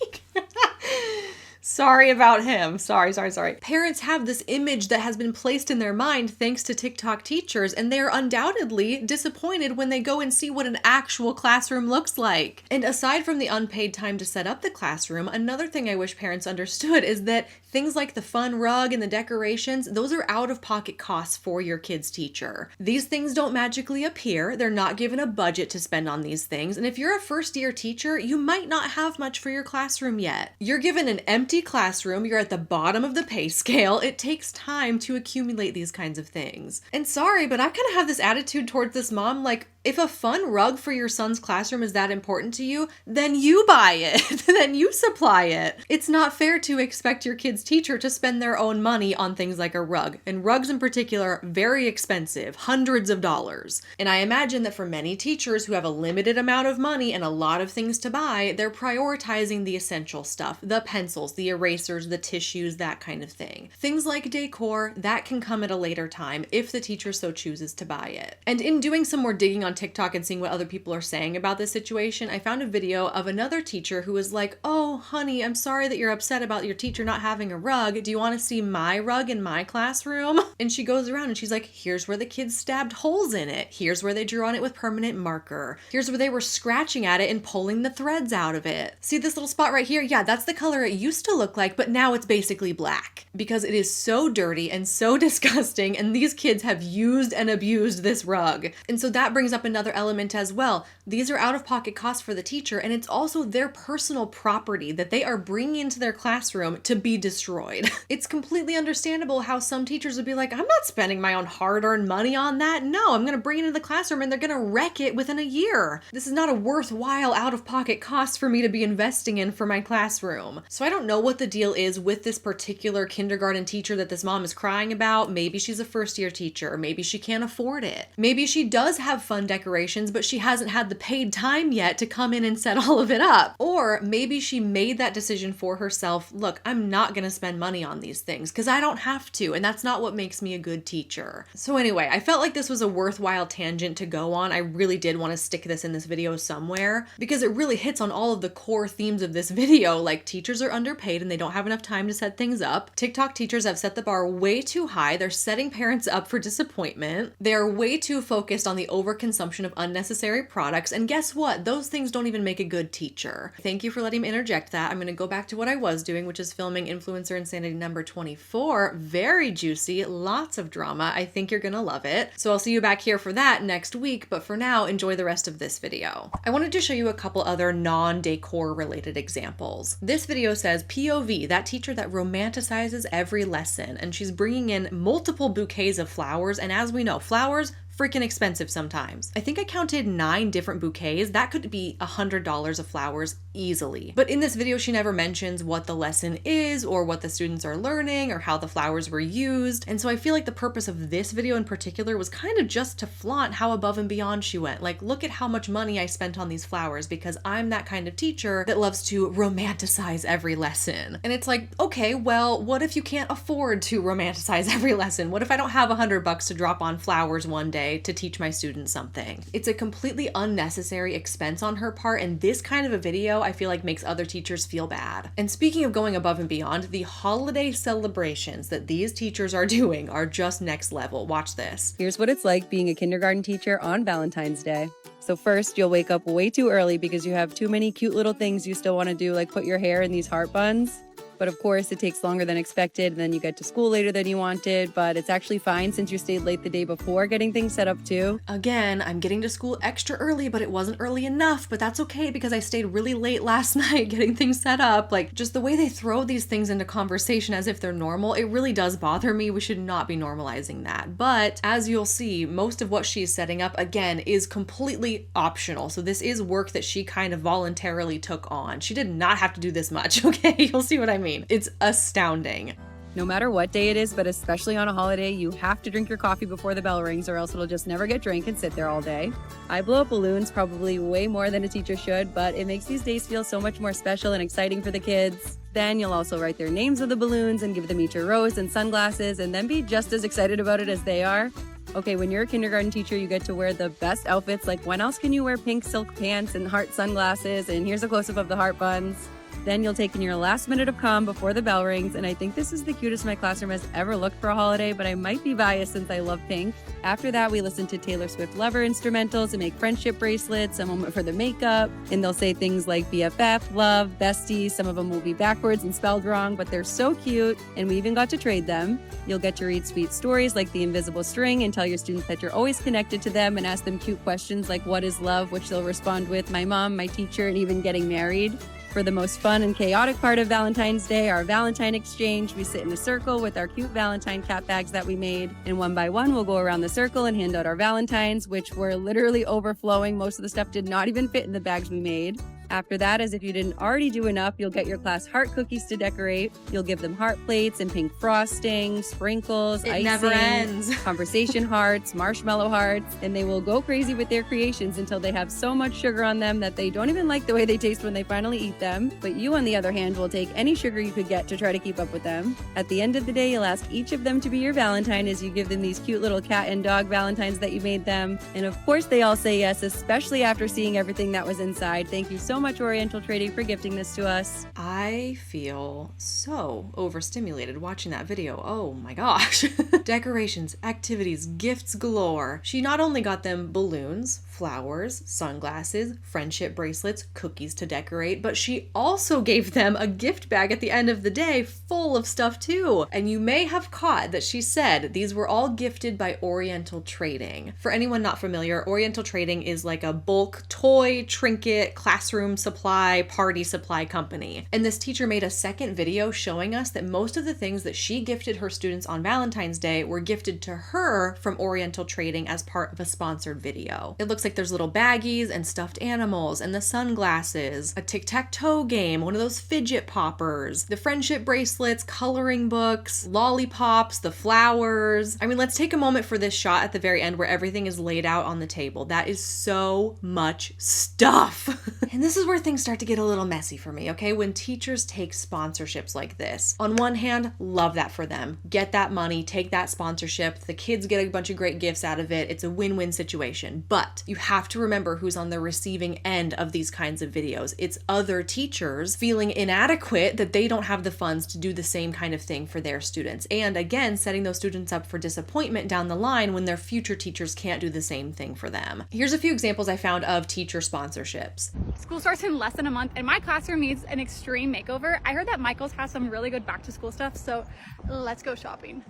Speaker 2: Sorry about him. Sorry. Parents have this image that has been placed in their mind thanks to TikTok teachers, and they are undoubtedly disappointed when they go and see what an actual classroom looks like. And aside from the unpaid time to set up the classroom, another thing I wish parents understood is that things like the fun rug and the decorations, those are out-of-pocket costs for your kid's teacher. These things don't magically appear. They're not given a budget to spend on these things. And if you're a first-year teacher, you might not have much for your classroom yet. You're given an empty classroom. You're at the bottom of the pay scale. It takes time to accumulate these kinds of things. And sorry, but I kind of have this attitude towards this mom, like, if a fun rug for your son's classroom is that important to you, then you buy it. Then you supply it. It's not fair to expect your kid's teacher to spend their own money on things like a rug. And rugs in particular, very expensive, hundreds of dollars. And I imagine that for many teachers who have a limited amount of money and a lot of things to buy, they're prioritizing the essential stuff, the pencils, the erasers, the tissues, that kind of thing. Things like decor, that can come at a later time if the teacher so chooses to buy it. And in doing some more digging on TikTok and seeing what other people are saying about this situation, I found a video of another teacher who was like, oh, honey, I'm sorry that you're upset about your teacher not having a rug. Do you want to see my rug in my classroom? And she goes around and she's like, here's where the kids stabbed holes in it. Here's where they drew on it with permanent marker. Here's where they were scratching at it and pulling the threads out of it. See this little spot right here? Yeah, that's the color it used to look like, but now it's basically black because it is so dirty and so disgusting, and these kids have used and abused this rug. And so that brings up another element as well. These are out-of-pocket costs for the teacher, and it's also their personal property that they are bringing into their classroom to be destroyed. It's completely understandable how some teachers would be like, I'm not spending my own hard-earned money on that. No, I'm going to bring it into the classroom and they're going to wreck it within a year. This is not a worthwhile out-of-pocket cost for me to be investing in for my classroom. So I don't know what the deal is with this particular kindergarten teacher that this mom is crying about. Maybe she's a first-year teacher. Maybe she can't afford it. Maybe she does have fun decorations, but she hasn't had the paid time yet to come in and set all of it up. Or maybe she made that decision for herself. Look, I'm not going to spend money on these things because I don't have to, and that's not what makes me a good teacher. So anyway, I felt like this was a worthwhile tangent to go on. I really did want to stick this in this video somewhere because it really hits on all of the core themes of this video, like teachers are underpaid and they don't have enough time to set things up. TikTok teachers have set the bar way too high. They're setting parents up for disappointment. They're way too focused on the overconsumption of unnecessary products, and guess what? Those things don't even make a good teacher. Thank you for letting me interject that. I'm going to go back to what I was doing, which is filming Influencer Insanity number 24. Very juicy, lots of drama. I think you're going to love it. So I'll see you back here for that next week, but for now, enjoy the rest of this video. I wanted to show you a couple other non-decor related examples. This video says POV, that teacher that romanticizes every lesson, and she's bringing in multiple bouquets of flowers, and as we know, flowers freaking expensive sometimes. I think I counted 9 different bouquets. That could be $100 of flowers easily. But in this video, she never mentions what the lesson is or what the students are learning or how the flowers were used. And so I feel like the purpose of this video in particular was kind of just to flaunt how above and beyond she went. Like, look at how much money I spent on these flowers because I'm that kind of teacher that loves to romanticize every lesson. And it's like, okay, well, what if you can't afford to romanticize every lesson? What if I don't have $100 to drop on flowers one day to teach my students something? It's a completely unnecessary expense on her part, and this kind of a video I feel like makes other teachers feel bad. And speaking of going above and beyond, the holiday celebrations that these teachers are doing are just next level. Watch this.
Speaker 1: Here's what it's like being a kindergarten teacher on Valentine's Day. So first, you'll wake up way too early because you have too many cute little things you still want to do, like put your hair in these heart buns. But of course, it takes longer than expected, and then you get to school later than you wanted, but it's actually fine since you stayed late the day before getting things set up too.
Speaker 2: Again, I'm getting to school extra early, but it wasn't early enough, but that's okay because I stayed really late last night getting things set up. Like, just the way they throw these things into conversation as if they're normal, it really does bother me. We should not be normalizing that. But as you'll see, most of what she's setting up, again, is completely optional. So this is work that she kind of voluntarily took on. She did not have to do this much, okay? You'll see what I mean. It's astounding.
Speaker 1: No matter what day it is, but especially on a holiday, you have to drink your coffee before the bell rings or else it'll just never get drank and sit there all day. I blow up balloons probably way more than a teacher should, but it makes these days feel so much more special and exciting for the kids. Then you'll also write their names on the balloons and give them each a rose and sunglasses and then be just as excited about it as they are. Okay, when you're a kindergarten teacher, you get to wear the best outfits. Like, when else can you wear pink silk pants and heart sunglasses? And here's a close-up of the heart buns. Then you'll take in your last minute of calm before the bell rings, and I think this is the cutest my classroom has ever looked for a holiday, but I might be biased since I love pink. After that, we listen to Taylor Swift Lover instrumentals and make friendship bracelets, a moment for the makeup, and they'll say things like BFF, love, bestie. Some of them will be backwards and spelled wrong, but they're so cute, and we even got to trade them. You'll get to read sweet stories like The Invisible String and tell your students that you're always connected to them and ask them cute questions like what is love, which they'll respond with my mom, my teacher, and even getting married. For the most fun and chaotic part of Valentine's Day, our Valentine exchange, we sit in a circle with our cute Valentine cat bags that we made. And one by one, we'll go around the circle and hand out our Valentines, which were literally overflowing. Most of the stuff did not even fit in the bags we made. After that, as if you didn't already do enough, you'll get your class heart cookies to decorate. You'll give them heart plates and pink frosting, sprinkles, icing,
Speaker 2: never ends.
Speaker 1: conversation hearts, marshmallow hearts, and they will go crazy with their creations until they have so much sugar on them that they don't even like the way they taste when they finally eat them. But you, on the other hand, will take any sugar you could get to try to keep up with them. At the end of the day, you'll ask each of them to be your Valentine as you give them these cute little cat and dog Valentines that you made them. And of course, they all say yes, especially after seeing everything that was inside. Thank you so much, Oriental Trading, for gifting this to us.
Speaker 2: I feel so overstimulated watching that video. Oh my gosh. Decorations, activities, gifts galore. She not only got them balloons, flowers, sunglasses, friendship bracelets, cookies to decorate, but she also gave them a gift bag at the end of the day full of stuff too. And you may have caught that she said these were all gifted by Oriental Trading. For anyone not familiar, Oriental Trading is like a bulk toy, trinket, classroom supply, party supply company. And this teacher made a second video showing us that most of the things that she gifted her students on Valentine's Day were gifted to her from Oriental Trading as part of a sponsored video. It looks like there's little baggies and stuffed animals and the sunglasses, a tic-tac-toe game, one of those fidget poppers, the friendship bracelets, coloring books, lollipops, the flowers. I mean, let's take a moment for this shot at the very end where everything is laid out on the table. That is so much stuff. And this is where things start to get a little messy for me, okay? When teachers take sponsorships like this. On one hand, love that for them. Get that money, take that sponsorship. The kids get a bunch of great gifts out of it. It's a win-win situation. But you have to remember who's on the receiving end of these kinds of videos. It's other teachers feeling inadequate that they don't have the funds to do the same kind of thing for their students. And again, setting those students up for disappointment down the line when their future teachers can't do the same thing for them. Here's a few examples I found of teacher sponsorships.
Speaker 7: School starts in less than a month and my classroom needs an extreme makeover. I heard that Michael's has some really good back to school stuff, so let's go shopping.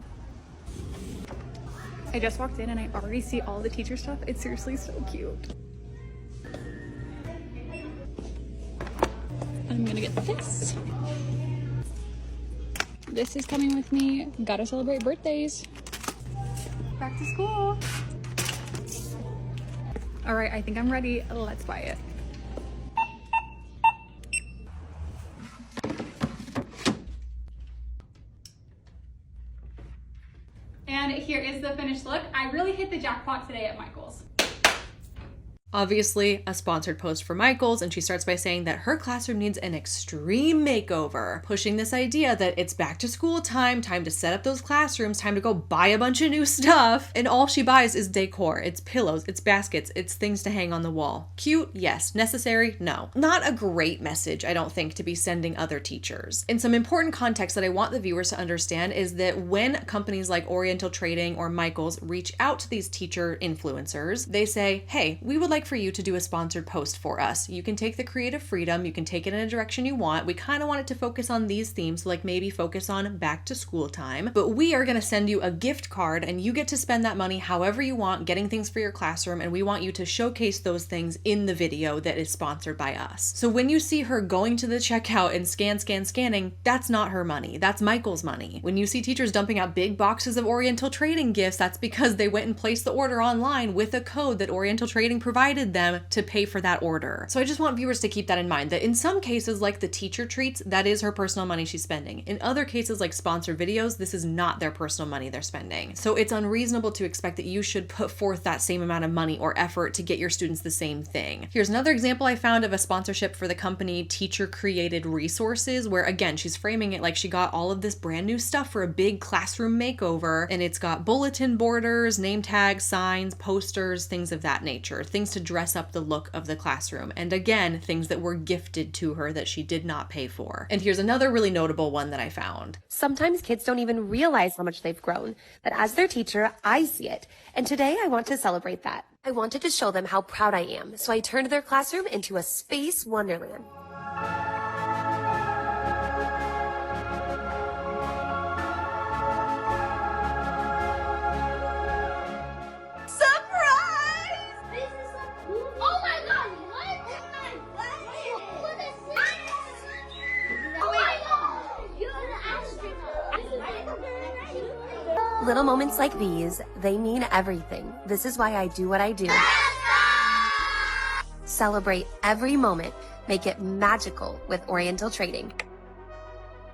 Speaker 7: I just walked in and I already see all the teacher stuff. It's seriously so cute. I'm gonna get this. This is coming with me. Gotta celebrate birthdays. Back to school. All right, I think I'm ready. Let's buy it. And here is the finished look. I really hit the jackpot today at Michael's.
Speaker 2: Obviously, a sponsored post for Michael's, and she starts by saying that her classroom needs an extreme makeover, pushing this idea that it's back to school time to set up those classrooms, time to go buy a bunch of new stuff, and all she buys is decor. It's pillows, it's baskets, it's things to hang on the wall. Cute? Yes. Necessary? No. Not a great message, I don't think, to be sending other teachers. And some important context that I want the viewers to understand is that when companies like Oriental Trading or Michael's reach out to these teacher influencers, they say, hey, we would like like for you to do a sponsored post for us? You can take the creative freedom, you can take it in a direction you want. We kind of want it to focus on these themes, so like maybe focus on back to school time, but we are going to send you a gift card and you get to spend that money however you want, getting things for your classroom, and we want you to showcase those things in the video that is sponsored by us. So when you see her going to the checkout and scanning, that's not her money. That's Michael's money. When you see teachers dumping out big boxes of Oriental Trading gifts, that's because they went and placed the order online with a code that Oriental Trading provided them to pay for that order. So I just want viewers to keep that in mind, that in some cases, like the teacher treats, that is her personal money she's spending. In other cases, like sponsored videos, this is not their personal money they're spending. So it's unreasonable to expect that you should put forth that same amount of money or effort to get your students the same thing. Here's another example I found of a sponsorship for the company Teacher Created Resources, where again, she's framing it like she got all of this brand new stuff for a big classroom makeover, and it's got bulletin borders, name tags, signs, posters, things of that nature, things to dress up the look of the classroom. And again, things that were gifted to her that she did not pay for. And here's another really notable one that I found.
Speaker 4: Sometimes kids don't even realize how much they've grown, but as their teacher, I see it. And today I want to celebrate that. I wanted to show them how proud I am, so I turned their classroom into a space wonderland. Little moments like these, they mean everything. This is why I do what I do. Celebrate every moment. Make it magical with Oriental Trading.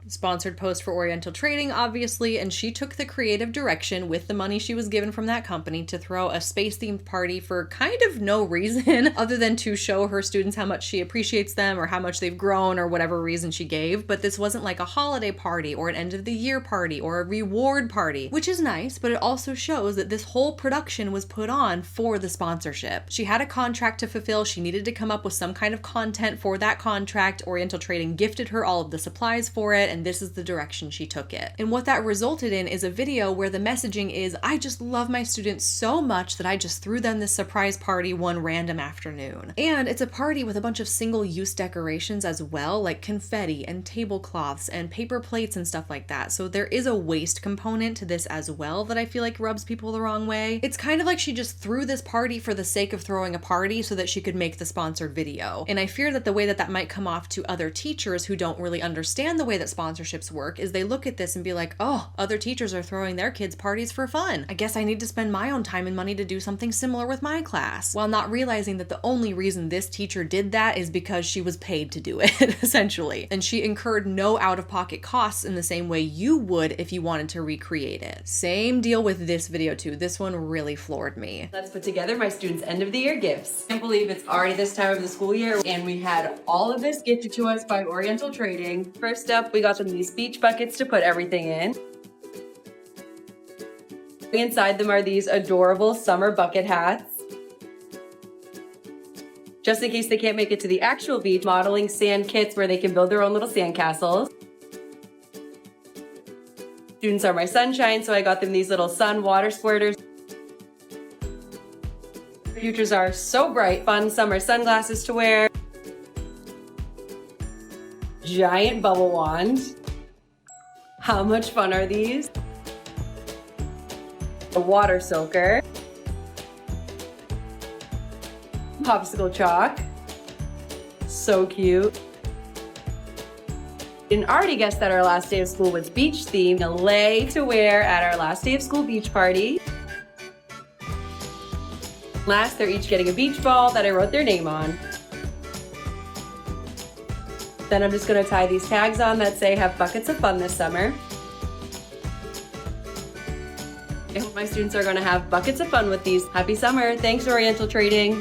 Speaker 2: Sponsored post for Oriental Trading, obviously, and she took the creative direction with the money she was given from that company to throw a space-themed party for kind of no reason other than to show her students how much she appreciates them or how much they've grown or whatever reason she gave. But this wasn't like a holiday party or an end of the year party or a reward party, which is nice, but it also shows that this whole production was put on for the sponsorship. She had a contract to fulfill. She needed to come up with some kind of content for that contract. Oriental Trading gifted her all of the supplies for it, and this is the direction she took it. And what that resulted in is a video where the messaging is, I just love my students so much that I just threw them this surprise party one random afternoon. And it's a party with a bunch of single-use decorations as well, like confetti and tablecloths and paper plates and stuff like that. So there is a waste component to this as well that I feel like rubs people the wrong way. It's kind of like she just threw this party for the sake of throwing a party so that she could make the sponsored video. And I fear that the way that that might come off to other teachers who don't really understand the way that sponsorships work is they look at this and be like, oh, other teachers are throwing their kids parties for fun. I guess I need to spend my own time and money to do something similar with my class, while not realizing that the only reason this teacher did that is because she was paid to do it, essentially. And she incurred no out-of-pocket costs in the same way you would if you wanted to recreate it. Same deal with this video too. This one really floored me.
Speaker 1: Let's put together my students' end of the year gifts. I can't believe it's already this time of the school year and we had all of this gifted to us by Oriental Trading. First up, we got them these beach buckets to put everything in. Inside them are these adorable summer bucket hats. Just in case they can't make it to the actual beach, modeling sand kits where they can build their own little sand castles. Students are my sunshine, so I got them these little sun water squirters. Futures are so bright, fun summer sunglasses to wear. Giant bubble wand. How much fun are these? A water soaker. Popsicle chalk. So cute. Didn't already guess that our last day of school was beach themed. A lei to wear at our last day of school beach party. Last, they're each getting a beach ball that I wrote their name on. Then I'm just gonna tie these tags on that say have buckets of fun this summer. I hope my students are gonna have buckets of fun with these. Happy summer. Thanks, Oriental Trading.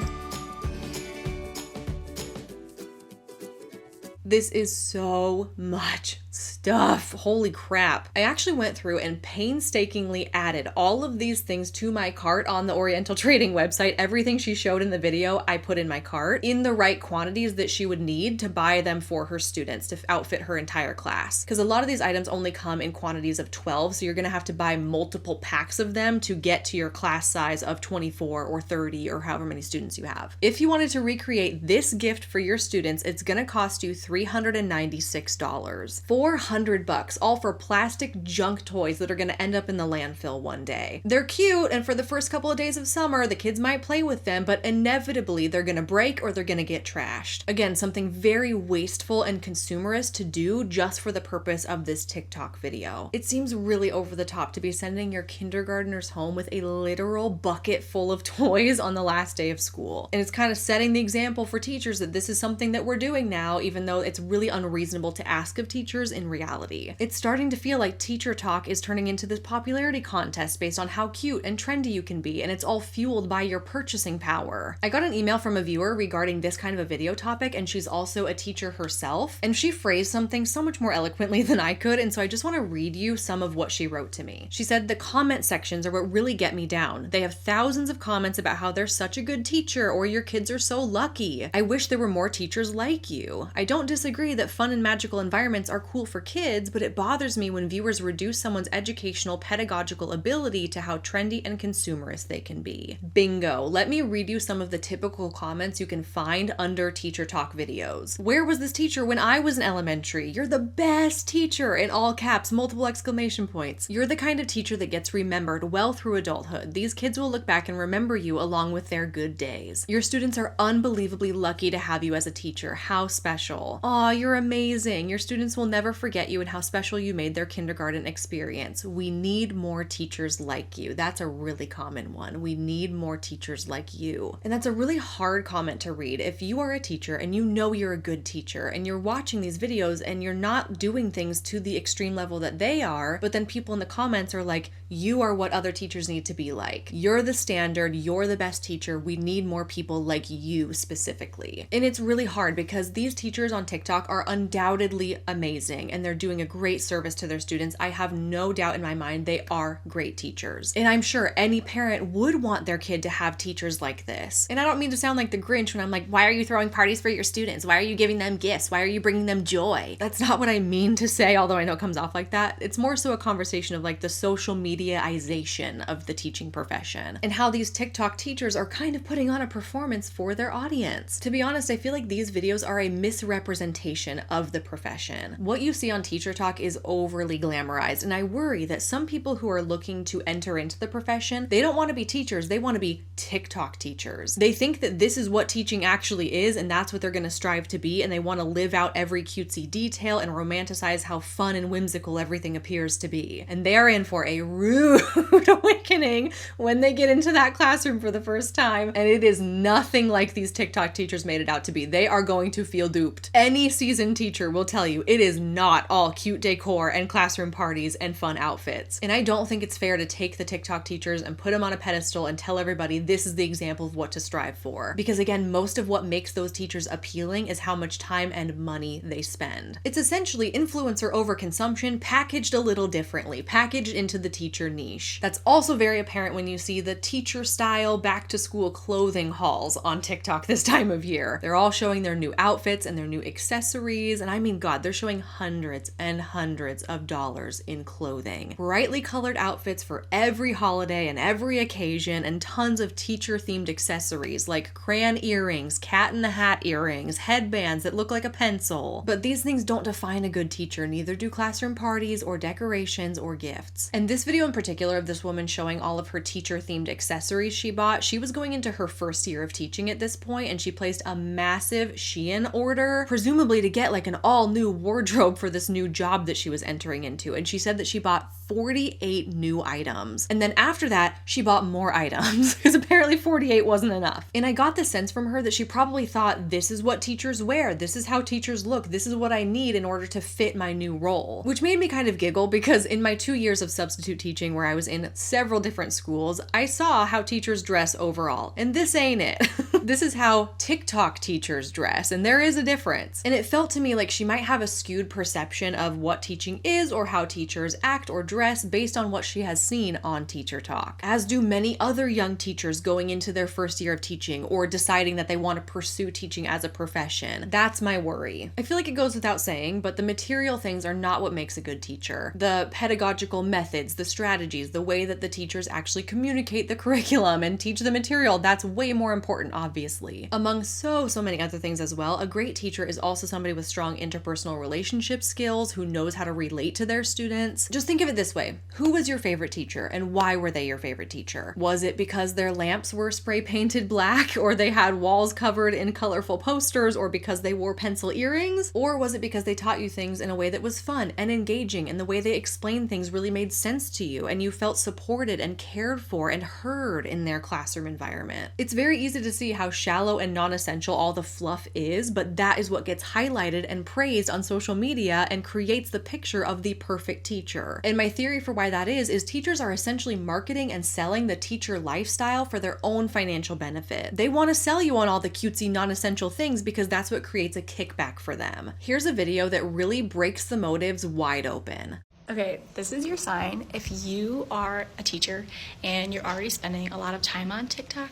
Speaker 2: This is so much stuff. Holy crap. I actually went through and painstakingly added all of these things to my cart on the Oriental Trading website. Everything she showed in the video, I put in my cart in the right quantities that she would need to buy them for her students to outfit her entire class. Because a lot of these items only come in quantities of 12, so you're gonna have to buy multiple packs of them to get to your class size of 24 or 30 or however many students you have. If you wanted to recreate this gift for your students, it's gonna cost you $396. $400, all for plastic junk toys that are gonna end up in the landfill one day. They're cute, and for the first couple of days of summer, the kids might play with them, but inevitably they're gonna break or they're gonna get trashed. Again, something very wasteful and consumerist to do just for the purpose of this TikTok video. It seems really over the top to be sending your kindergartners home with a literal bucket full of toys on the last day of school. And it's kind of setting the example for teachers that this is something that we're doing now, even though it's really unreasonable to ask of teachers in reality. It's starting to feel like Teacher Talk is turning into this popularity contest based on how cute and trendy you can be, and it's all fueled by your purchasing power. I got an email from a viewer regarding this kind of a video topic, and she's also a teacher herself, and she phrased something so much more eloquently than I could, and so I just want to read you some of what she wrote to me. She said, "The comment sections are what really get me down. They have thousands of comments about how they're such a good teacher or your kids are so lucky. I wish there were more teachers like you. I don't disagree that fun and magical environments are cool for kids, but it bothers me when viewers reduce someone's educational pedagogical ability to how trendy and consumerist they can be." Bingo. Let me read you some of the typical comments you can find under Teacher Talk videos. "Where was this teacher when I was in elementary? You're the best teacher," in all caps, multiple exclamation points. "You're the kind of teacher that gets remembered well through adulthood. These kids will look back and remember you along with their good days. Your students are unbelievably lucky to have you as a teacher. How special. Aw, you're amazing. Your students will never forget you and how special you made their kindergarten experience. We need more teachers like you." That's a really common one. We need more teachers like you. And that's a really hard comment to read. If you are a teacher and you know you're a good teacher and you're watching these videos and you're not doing things to the extreme level that they are, but then people in the comments are like, "You are what other teachers need to be like. You're the standard. You're the best teacher. We need more people like you specifically." And it's really hard because these teachers on TikTok are undoubtedly amazing and they're doing a great service to their students. I have no doubt in my mind they are great teachers. And I'm sure any parent would want their kid to have teachers like this. And I don't mean to sound like the Grinch when I'm like, why are you throwing parties for your students? Why are you giving them gifts? Why are you bringing them joy? That's not what I mean to say, although I know it comes off like that. It's more so a conversation of like the social mediaization of the teaching profession and how these TikTok teachers are kind of putting on a performance for their audience. To be honest, I feel like these videos are a misrepresentation of the profession. What you see on Teacher Talk is overly glamorized, and I worry that some people who are looking to enter into the profession, they don't want to be teachers, they want to be TikTok teachers. They think that this is what teaching actually is, and that's what they're going to strive to be, and they want to live out every cutesy detail and romanticize how fun and whimsical everything appears to be. And they are in for a rude awakening when they get into that classroom for the first time, and it is nothing like these TikTok teachers made it out to be. They are going to feel duped. Any seasoned teacher will tell you it is not all cute decor and classroom parties and fun outfits. And I don't think it's fair to take the TikTok teachers and put them on a pedestal and tell everybody this is the example of what to strive for. Because again, most of what makes those teachers appealing is how much time and money they spend. It's essentially influencer overconsumption packaged a little differently, packaged into the teacher niche. That's also very apparent when you see the teacher style back to school clothing hauls on TikTok this time of year. They're all showing their new outfits and their new accessories, and I mean, God, they're showing hundreds and hundreds of dollars in clothing. Brightly colored outfits for every holiday and every occasion, and tons of teacher-themed accessories like crayon earrings, cat in the hat earrings, headbands that look like a pencil. But these things don't define a good teacher, neither do classroom parties or decorations or gifts. And this video in particular of this woman showing all of her teacher-themed accessories she bought, she was going into her first year of teaching at this point, and she placed a massive Shein order, presumably to get like an all-new wardrobe for this new job that she was entering into. And she said that she bought 48 new items. And then after that, she bought more items because apparently 48 wasn't enough. And I got the sense from her that she probably thought, this is what teachers wear. This is how teachers look. This is what I need in order to fit my new role. Which made me kind of giggle because in my 2 years of substitute teaching, teaching, where I was in several different schools, I saw how teachers dress overall. And this ain't it. This is how TikTok teachers dress, and there is a difference. And it felt to me like she might have a skewed perception of what teaching is or how teachers act or dress based on what she has seen on TEACHERTOK, as do many other young teachers going into their first year of teaching or deciding that they want to pursue teaching as a profession. That's my worry. I feel like it goes without saying, but the material things are not what makes a good teacher. The pedagogical methods, the strategies, the way that the teachers actually communicate the curriculum and teach the material, that's way more important, obviously. Among so many other things as well, a great teacher is also somebody with strong interpersonal relationship skills who knows how to relate to their students. Just think of it this way. Who was your favorite teacher and why were they your favorite teacher? Was it because their lamps were spray painted black, or they had walls covered in colorful posters, or because they wore pencil earrings? Or was it because they taught you things in a way that was fun and engaging, and the way they explained things really made sense to you and you felt supported and cared for and heard in their classroom environment? It's very easy to see how shallow and non-essential all the fluff is, but that is what gets highlighted and praised on social media and creates the picture of the perfect teacher. And my theory for why that is teachers are essentially marketing and selling the teacher lifestyle for their own financial benefit. They want to sell you on all the cutesy non-essential things because that's what creates a kickback for them. Here's a video that really breaks the motives wide open.
Speaker 8: Okay, this is your sign. If you are a teacher and you're already spending a lot of time on TikTok,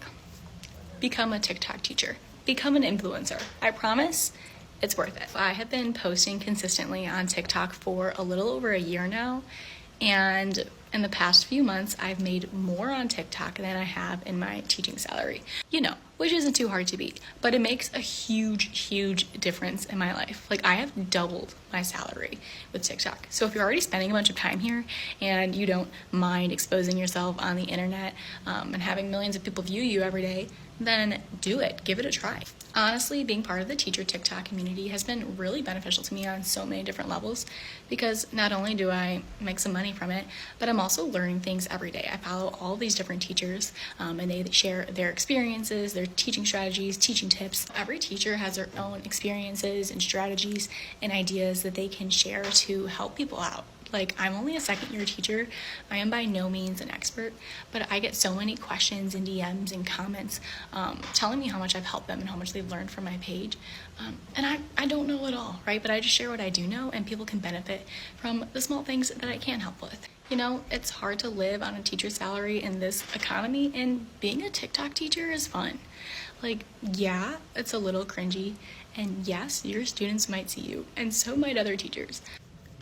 Speaker 8: become a TikTok teacher. Become an influencer. I promise it's worth it. I have been posting consistently on TikTok for a little over a year now, and in the past few months, I've made more on TikTok than I have in my teaching salary. You know, which isn't too hard to beat, but it makes a huge difference in my life. Like, I have doubled my salary with TikTok. So if you're already spending a bunch of time here and you don't mind exposing yourself on the internet and having millions of people view you every day, then do it. Give it a try. Honestly, being part of the teacher TikTok community has been really beneficial to me on so many different levels, because not only do I make some money from it, but I'm also learning things every day. I follow all these different teachers and they share their experiences, their teaching strategies, teaching tips. Every teacher has their own experiences and strategies and ideas that they can share to help people out. Like, I'm only a second year teacher. I am by no means an expert, but I get so many questions and DMs and comments telling me how much I've helped them and how much they've learned from my page. And I don't know it all, right? But I just share what I do know, and people can benefit from the small things that I can help with. You know, it's hard to live on a teacher's salary in this economy, and being a TikTok teacher is fun. Like, yeah, it's a little cringy, and yes, your students might see you, and so might other teachers.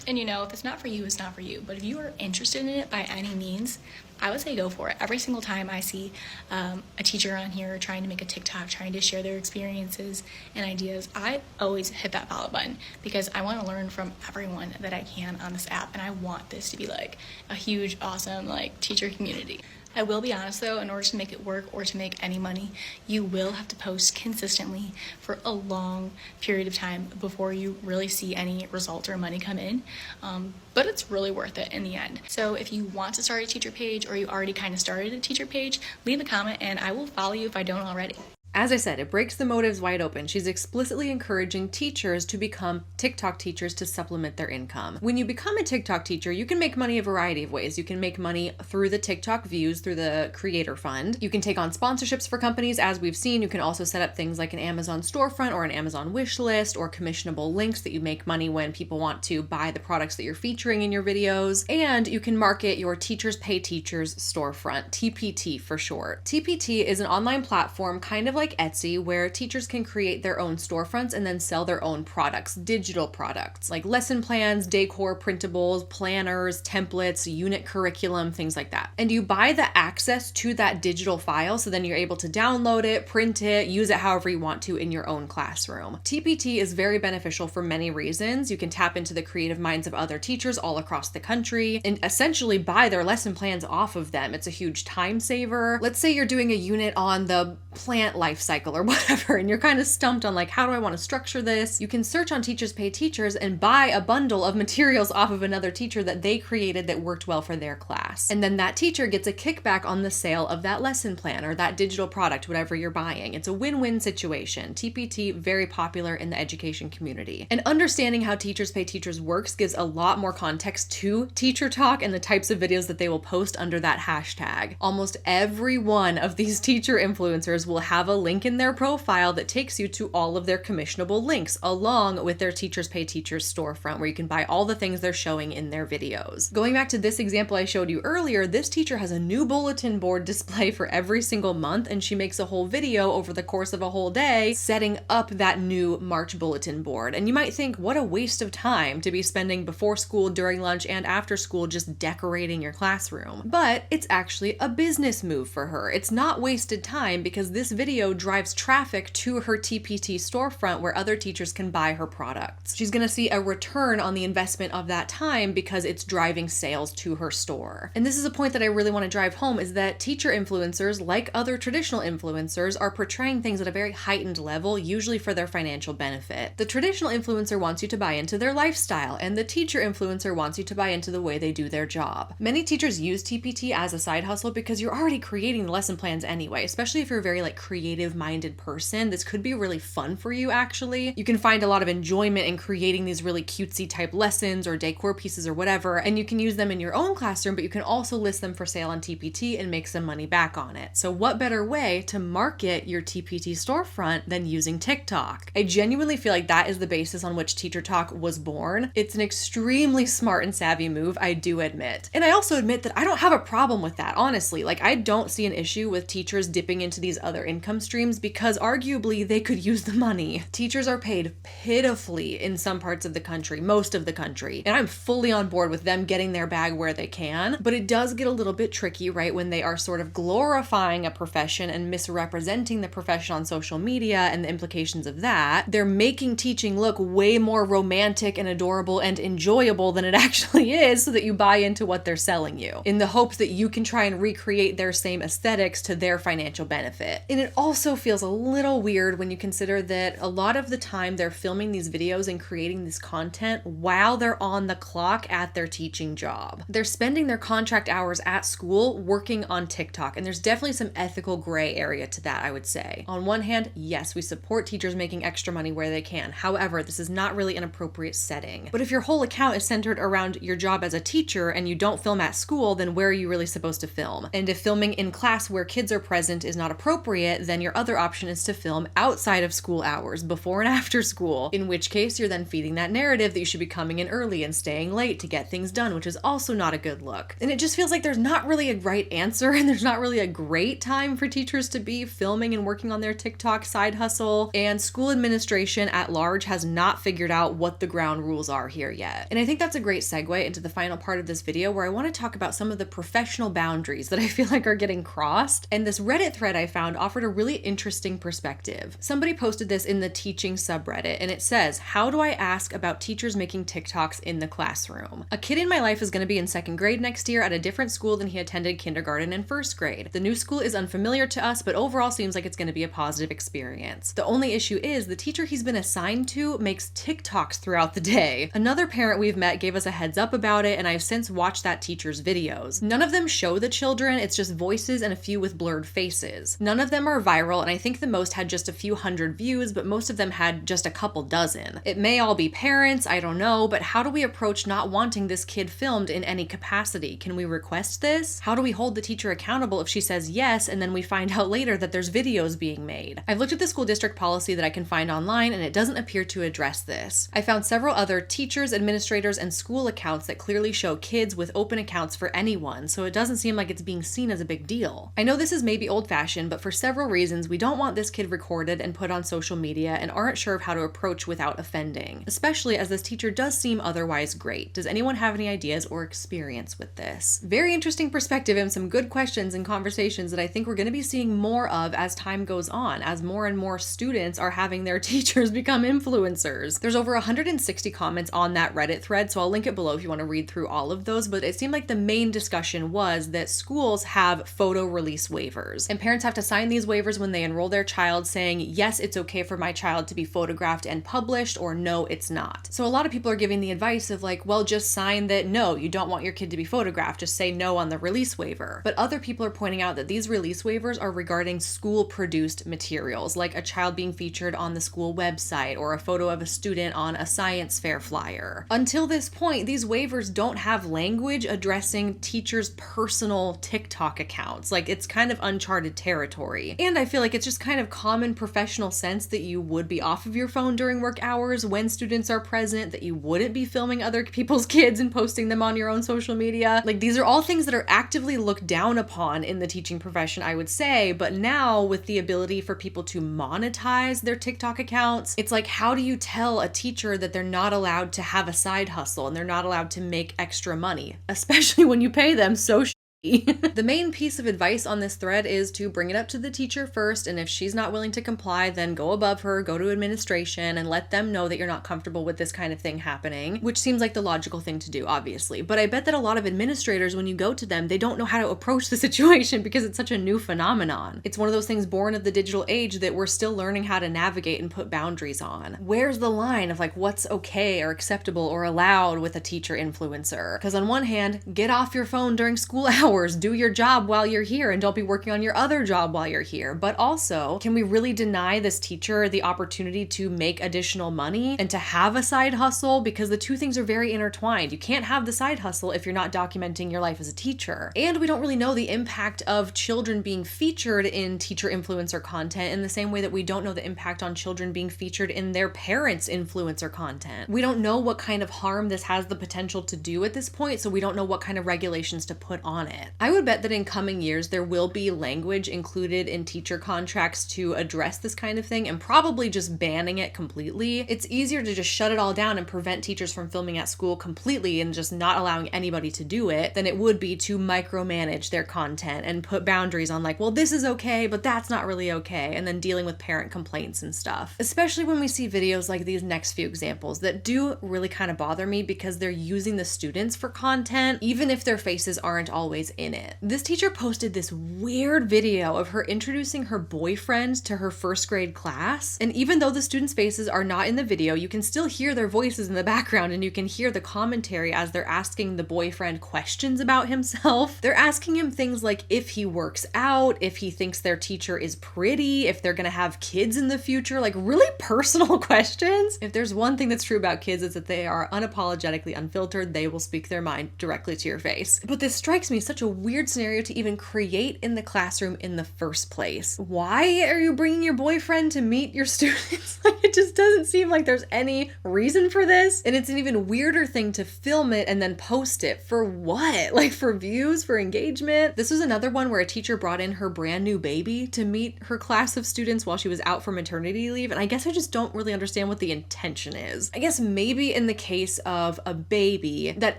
Speaker 8: And you know, if it's not for you, it's not for you. But if you are interested in it by any means, I would say go for it. Every single time I see a teacher on here trying to make a TikTok, trying to share their experiences and ideas, I always hit that follow button, because I want to learn from everyone that I can on this app. And I want this to be like a huge, awesome, like, teacher community. I will be honest though, in order to make it work or to make any money, you will have to post consistently for a long period of time before you really see any result or money come in. But it's really worth it in the end. So if you want to start a teacher page, or you already kind of started a teacher page, leave a comment and I will follow you if I don't already.
Speaker 2: As I said, it breaks the motives wide open. She's explicitly encouraging teachers to become TikTok teachers to supplement their income. When you become a TikTok teacher, you can make money a variety of ways. You can make money through the TikTok views, through the creator fund. You can take on sponsorships for companies, as we've seen. You can also set up things like an Amazon storefront or an Amazon wish list, or commissionable links that you make money when people want to buy the products that you're featuring in your videos. And you can market your Teachers Pay Teachers storefront, TPT for short. TPT is an online platform kind of like Etsy, where teachers can create their own storefronts and then sell their own products, digital products like lesson plans, decor, printables, planners, templates, unit curriculum, things like that. And you buy the access to that digital file, so then you're able to download it, print it, use it however you want to in your own classroom. TPT is very beneficial for many reasons. You can tap into the creative minds of other teachers all across the country and essentially buy their lesson plans off of them. It's a huge time saver. Let's say you're doing a unit on the plant life life cycle or whatever, and you're kind of stumped on like, how do I want to structure this? You can search on Teachers Pay Teachers and buy a bundle of materials off of another teacher that they created that worked well for their class. And then that teacher gets a kickback on the sale of that lesson plan or that digital product, whatever you're buying. It's a win-win situation. TPT, very popular in the education community. And understanding how Teachers Pay Teachers works gives a lot more context to Teacher Talk and the types of videos that they will post under that hashtag. Almost every one of these teacher influencers will have a link in their profile that takes you to all of their commissionable links along with their Teachers Pay Teachers storefront where you can buy all the things they're showing in their videos. Going back to this example I showed you earlier, this teacher has a new bulletin board display for every single month, and she makes a whole video over the course of a whole day setting up that new March bulletin board. And you might think, what a waste of time to be spending before school, during lunch, and after school just decorating your classroom. But it's actually a business move for her. It's not wasted time because this video drives traffic to her TPT storefront where other teachers can buy her products. She's gonna see a return on the investment of that time because it's driving sales to her store. And this is a point that I really want to drive home, is that teacher influencers, like other traditional influencers, are portraying things at a very heightened level, usually for their financial benefit. The traditional influencer wants you to buy into their lifestyle, and the teacher influencer wants you to buy into the way they do their job. Many teachers use TPT as a side hustle because you're already creating the lesson plans anyway, especially if you're a very like creative-minded person. This could be really fun for you, actually. You can find a lot of enjoyment in creating these really cutesy type lessons or decor pieces or whatever, and you can use them in your own classroom, but you can also list them for sale on TPT and make some money back on it. So what better way to market your TPT storefront than using TikTok? I genuinely feel like that is the basis on which Teacher Talk was born. It's an extremely smart and savvy move, I do admit. And I also admit that I don't have a problem with that, honestly. Like, I don't see an issue with teachers dipping into these other income streams because arguably they could use the money. Teachers are paid pitifully in some parts of the country, most of the country, and I'm fully on board with them getting their bag where they can, but it does get a little bit tricky, right, when they are sort of glorifying a profession and misrepresenting the profession on social media and the implications of that. They're making teaching look way more romantic and adorable and enjoyable than it actually is so that you buy into what they're selling you, in the hopes that you can try and recreate their same aesthetics to their financial benefit. And it also feels a little weird when you consider that a lot of the time they're filming these videos and creating this content while they're on the clock at their teaching job. They're spending their contract hours at school working on TikTok, and there's definitely some ethical gray area to that, I would say. On one hand, yes, we support teachers making extra money where they can. However, this is not really an appropriate setting. But if your whole account is centered around your job as a teacher and you don't film at school, then where are you really supposed to film? And if filming in class where kids are present is not appropriate, then your other option is to film outside of school hours, before and after school, in which case you're then feeding that narrative that you should be coming in early and staying late to get things done, which is also not a good look. And it just feels like there's not really a right answer and there's not really a great time for teachers to be filming and working on their TikTok side hustle, and school administration at large has not figured out what the ground rules are here yet. And I think that's a great segue into the final part of this video, where I want to talk about some of the professional boundaries that I feel like are getting crossed. And this Reddit thread I found offered a really interesting perspective. Somebody posted this in the teaching subreddit, and it says, "How do I ask about teachers making TikToks in the classroom? A kid in my life is going to be in second grade next year at a different school than he attended kindergarten and first grade. The new school is unfamiliar to us, but overall seems like it's going to be a positive experience. The only issue is the teacher he's been assigned to makes TikToks throughout the day. Another parent we've met gave us a heads up about it, and I've since watched that teacher's videos. None of them show the children, it's just voices and a few with blurred faces. None of them are viral, and I think the most had just a few hundred views, but most of them had just a couple dozen. It may all be parents, I don't know, but how do we approach not wanting this kid filmed in any capacity? Can we request this? How do we hold the teacher accountable if she says yes and then we find out later that there's videos being made? I've looked at the school district policy that I can find online, and it doesn't appear to address this. I found several other teachers, administrators, and school accounts that clearly show kids with open accounts for anyone, so it doesn't seem like it's being seen as a big deal. I know this is maybe old-fashioned, but for several reasons, we don't want this kid recorded and put on social media and aren't sure of how to approach without offending, especially as this teacher does seem otherwise great. Does anyone have any ideas or experience with this? Very interesting perspective and some good questions and conversations that I think we're going to be seeing more of as time goes on, as more and more students are having their teachers become influencers. There's over 160 comments on that Reddit thread, so I'll link it below if you want to read through all of those, but it seemed like the main discussion was that schools have photo release waivers, and parents have to sign these waivers when they enroll their child saying, yes, it's okay for my child to be photographed and published, or no, it's not. So a lot of people are giving the advice of like, well, just sign that no, you don't want your kid to be photographed. Just say no on the release waiver. But other people are pointing out that these release waivers are regarding school-produced materials, like a child being featured on the school website or a photo of a student on a science fair flyer. Until this point, these waivers don't have language addressing teachers' personal TikTok accounts. Like, it's kind of uncharted territory. And I feel like it's just kind of common professional sense that you would be off of your phone during work hours when students are present, that you wouldn't be filming other people's kids and posting them on your own social media. Like, these are all things that are actively looked down upon in the teaching profession, I would say. But now with the ability for people to monetize their TikTok accounts, it's like, how do you tell a teacher that they're not allowed to have a side hustle and they're not allowed to make extra money, especially when you pay them so the main piece of advice on this thread is to bring it up to the teacher first, and if she's not willing to comply, then go above her, go to administration, and let them know that you're not comfortable with this kind of thing happening, which seems like the logical thing to do, obviously. But I bet that a lot of administrators, when you go to them, they don't know how to approach the situation because it's such a new phenomenon. It's one of those things born of the digital age that we're still learning how to navigate and put boundaries on. Where's the line of like what's okay or acceptable or allowed with a teacher influencer? Because on one hand, get off your phone during school hours, do your job while you're here, and don't be working on your other job while you're here. But also, can we really deny this teacher the opportunity to make additional money and to have a side hustle? Because the two things are very intertwined. You can't have the side hustle if you're not documenting your life as a teacher. And we don't really know the impact of children being featured in teacher influencer content in the same way that we don't know the impact on children being featured in their parents' influencer content. We don't know what kind of harm this has the potential to do at this point, so we don't know what kind of regulations to put on it. I would bet that in coming years, there will be language included in teacher contracts to address this kind of thing, and probably just banning it completely. It's easier to just shut it all down and prevent teachers from filming at school completely and just not allowing anybody to do it than it would be to micromanage their content and put boundaries on like, well, this is okay, but that's not really okay, and then dealing with parent complaints and stuff. Especially when we see videos like these next few examples that do really kind of bother me because they're using the students for content, even if their faces aren't always in it. This teacher posted this weird video of her introducing her boyfriend to her first grade class, and even though the students' faces are not in the video, you can still hear their voices in the background, and you can hear the commentary as they're asking the boyfriend questions about himself. They're asking him things like if he works out, if he thinks their teacher is pretty, if they're gonna have kids in the future, like really personal questions. If there's one thing that's true about kids, it's that they are unapologetically unfiltered. They will speak their mind directly to your face. But this strikes me as such a weird scenario to even create in the classroom in the first place. Why are you bringing your boyfriend to meet your students? Like, it just doesn't seem like there's any reason for this. And it's an even weirder thing to film it and then post it. For what? Like, for views, for engagement? This was another one where a teacher brought in her brand new baby to meet her class of students while she was out for maternity leave. And I guess I just don't really understand what the intention is. I guess maybe in the case of a baby, that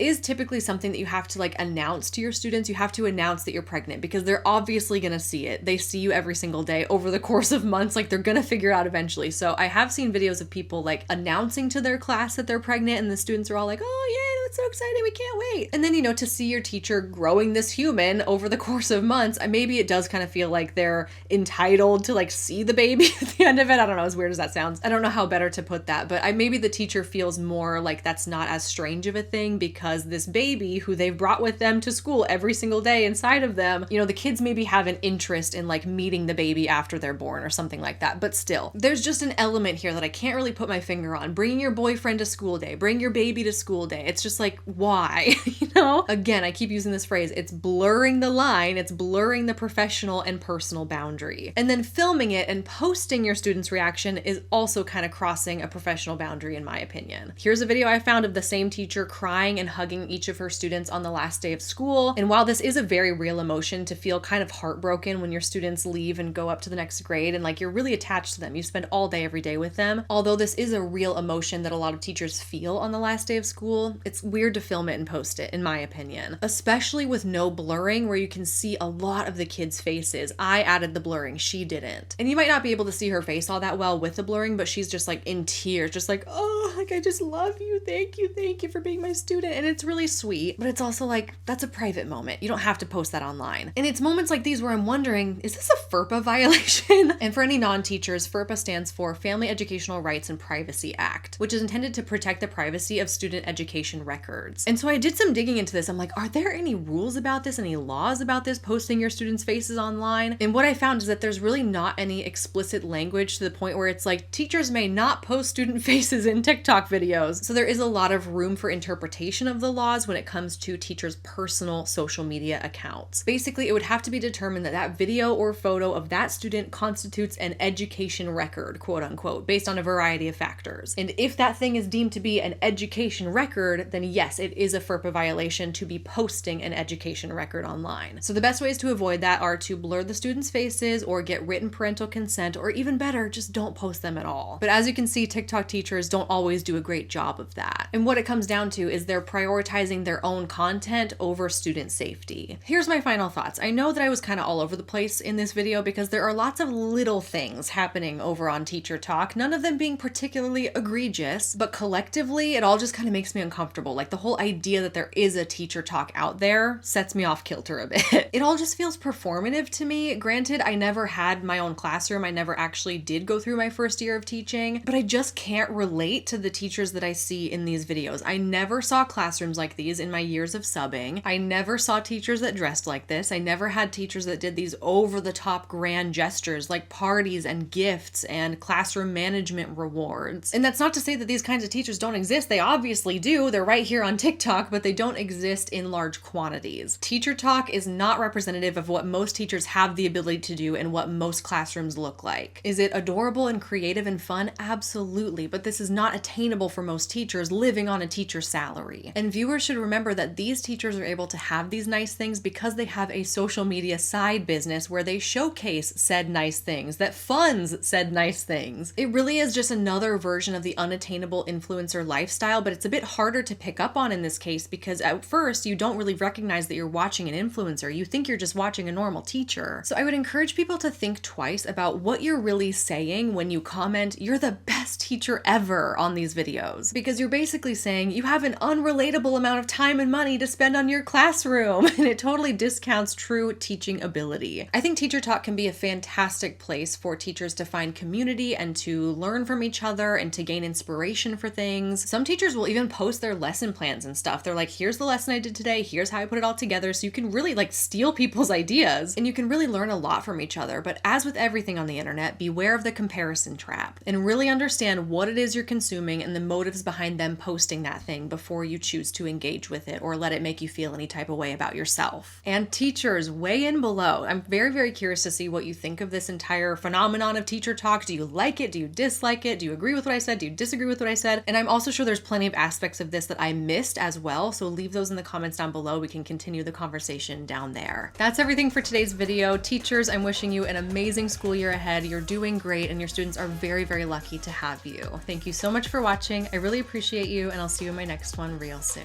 Speaker 2: is typically something that you have to like announce to your students. You have to announce that you're pregnant because they're obviously gonna see it. They see you every single day over the course of months. Like, they're gonna figure it out eventually. So I have seen videos of people like announcing to their class that they're pregnant, and the students are all like, oh yeah, that's so exciting, we can't wait. And then, you know, to see your teacher growing this human over the course of months, maybe it does kind of feel like they're entitled to like see the baby at the end of it. I don't know, as weird as that sounds. I don't know how better to put that, but maybe the teacher feels more like that's not as strange of a thing because this baby who they've brought with them to school every single day inside of them, you know, the kids maybe have an interest in like meeting the baby after they're born or something like that. But still, there's just an element here that I can't really put my finger on. Bringing your boyfriend to school day, bring your baby to school day. It's just like, why? You know? Again, I keep using this phrase. It's blurring the line. It's blurring the professional and personal boundary. And then filming it and posting your student's reaction is also kind of crossing a professional boundary in my opinion. Here's a video I found of the same teacher crying and hugging each of her students on the last day of school. And while this is a very real emotion to feel kind of heartbroken when your students leave and go up to the next grade and like you're really attached to them, you spend all day every day with them. Although this is a real emotion that a lot of teachers feel on the last day of school, it's weird to film it and post it, in my opinion, especially with no blurring where you can see a lot of the kids' faces. I added the blurring, she didn't. And you might not be able to see her face all that well with the blurring, but she's just like in tears, just like, oh, like I just love you. Thank you for being my student. And it's really sweet, but it's also like, that's a private moment. You don't have to post that online. And it's moments like these where I'm wondering, is this a FERPA violation? And for any non-teachers, FERPA stands for Family Educational Rights and Privacy Act, which is intended to protect the privacy of student education records. And so I did some digging into this. I'm like, are there any rules about this, any laws about this, posting your students' faces online? And what I found is that there's really not any explicit language to the point where it's like, teachers may not post student faces in TikTok videos. So there is a lot of room for interpretation of the laws when it comes to teachers' personal social media accounts. Basically, it would have to be determined that that video or photo of that student constitutes an education record, quote unquote, based on a variety of factors. And if that thing is deemed to be an education record, then yes, it is a FERPA violation to be posting an education record online. So the best ways to avoid that are to blur the students' faces or get written parental consent, or even better, just don't post them at all. But as you can see, TikTok teachers don't always do a great job of that. And what it comes down to is they're prioritizing their own content over student safety. Here's my final thoughts. I know that I was kind of all over the place in this video because there are lots of little things happening over on TEACHERTOK, none of them being particularly egregious, but collectively it all just kind of makes me uncomfortable. Like the whole idea that there is a TEACHERTOK out there sets me off kilter a bit. It all just feels performative to me. Granted, I never had my own classroom. I never actually did go through my first year of teaching, but I just can't relate to the teachers that I see in these videos. I never saw classrooms like these in my years of subbing. I never saw teachers that dressed like this. I never had teachers that did these over-the-top grand gestures like parties and gifts and classroom management rewards. And that's not to say that these kinds of teachers don't exist. They obviously do. They're right here on TikTok, but they don't exist in large quantities. TEACHERTOK is not representative of what most teachers have the ability to do and what most classrooms look like. Is it adorable and creative and fun? Absolutely, but this is not attainable for most teachers living on a teacher's salary. And viewers should remember that these teachers are able to have these nice things because they have a social media side business where they showcase said nice things, that funds said nice things. It really is just another version of the unattainable influencer lifestyle, but it's a bit harder to pick up on in this case because at first you don't really recognize that you're watching an influencer. You think you're just watching a normal teacher. So I would encourage people to think twice about what you're really saying when you comment, "You're the best teacher ever" on these videos, because you're basically saying you have an unrelatable amount of time and money to spend on your classroom, and it totally discounts true teaching ability. I think TEACHERTOK can be a fantastic place for teachers to find community and to learn from each other and to gain inspiration for things. Some teachers will even post their lesson plans and stuff. They're like, here's the lesson I did today, here's how I put it all together, so you can really like steal people's ideas and you can really learn a lot from each other. But as with everything on the internet, beware of the comparison trap and really understand what it is you're consuming and the motives behind them posting that thing before you choose to engage with it or let it make you feel any type of way about yourself. And teachers, weigh in below. I'm very, very curious to see what you think of this entire phenomenon of TEACHERTOK. Do you like it? Do you dislike it? Do you agree with what I said? Do you disagree with what I said? And I'm also sure there's plenty of aspects of this that I missed as well, so leave those in the comments down below. We can continue the conversation down there. That's everything for today's video. Teachers, I'm wishing you an amazing school year ahead. You're doing great and your students are very, very lucky to have you. Thank you so much for watching. I really appreciate you and I'll see you in my next one real soon.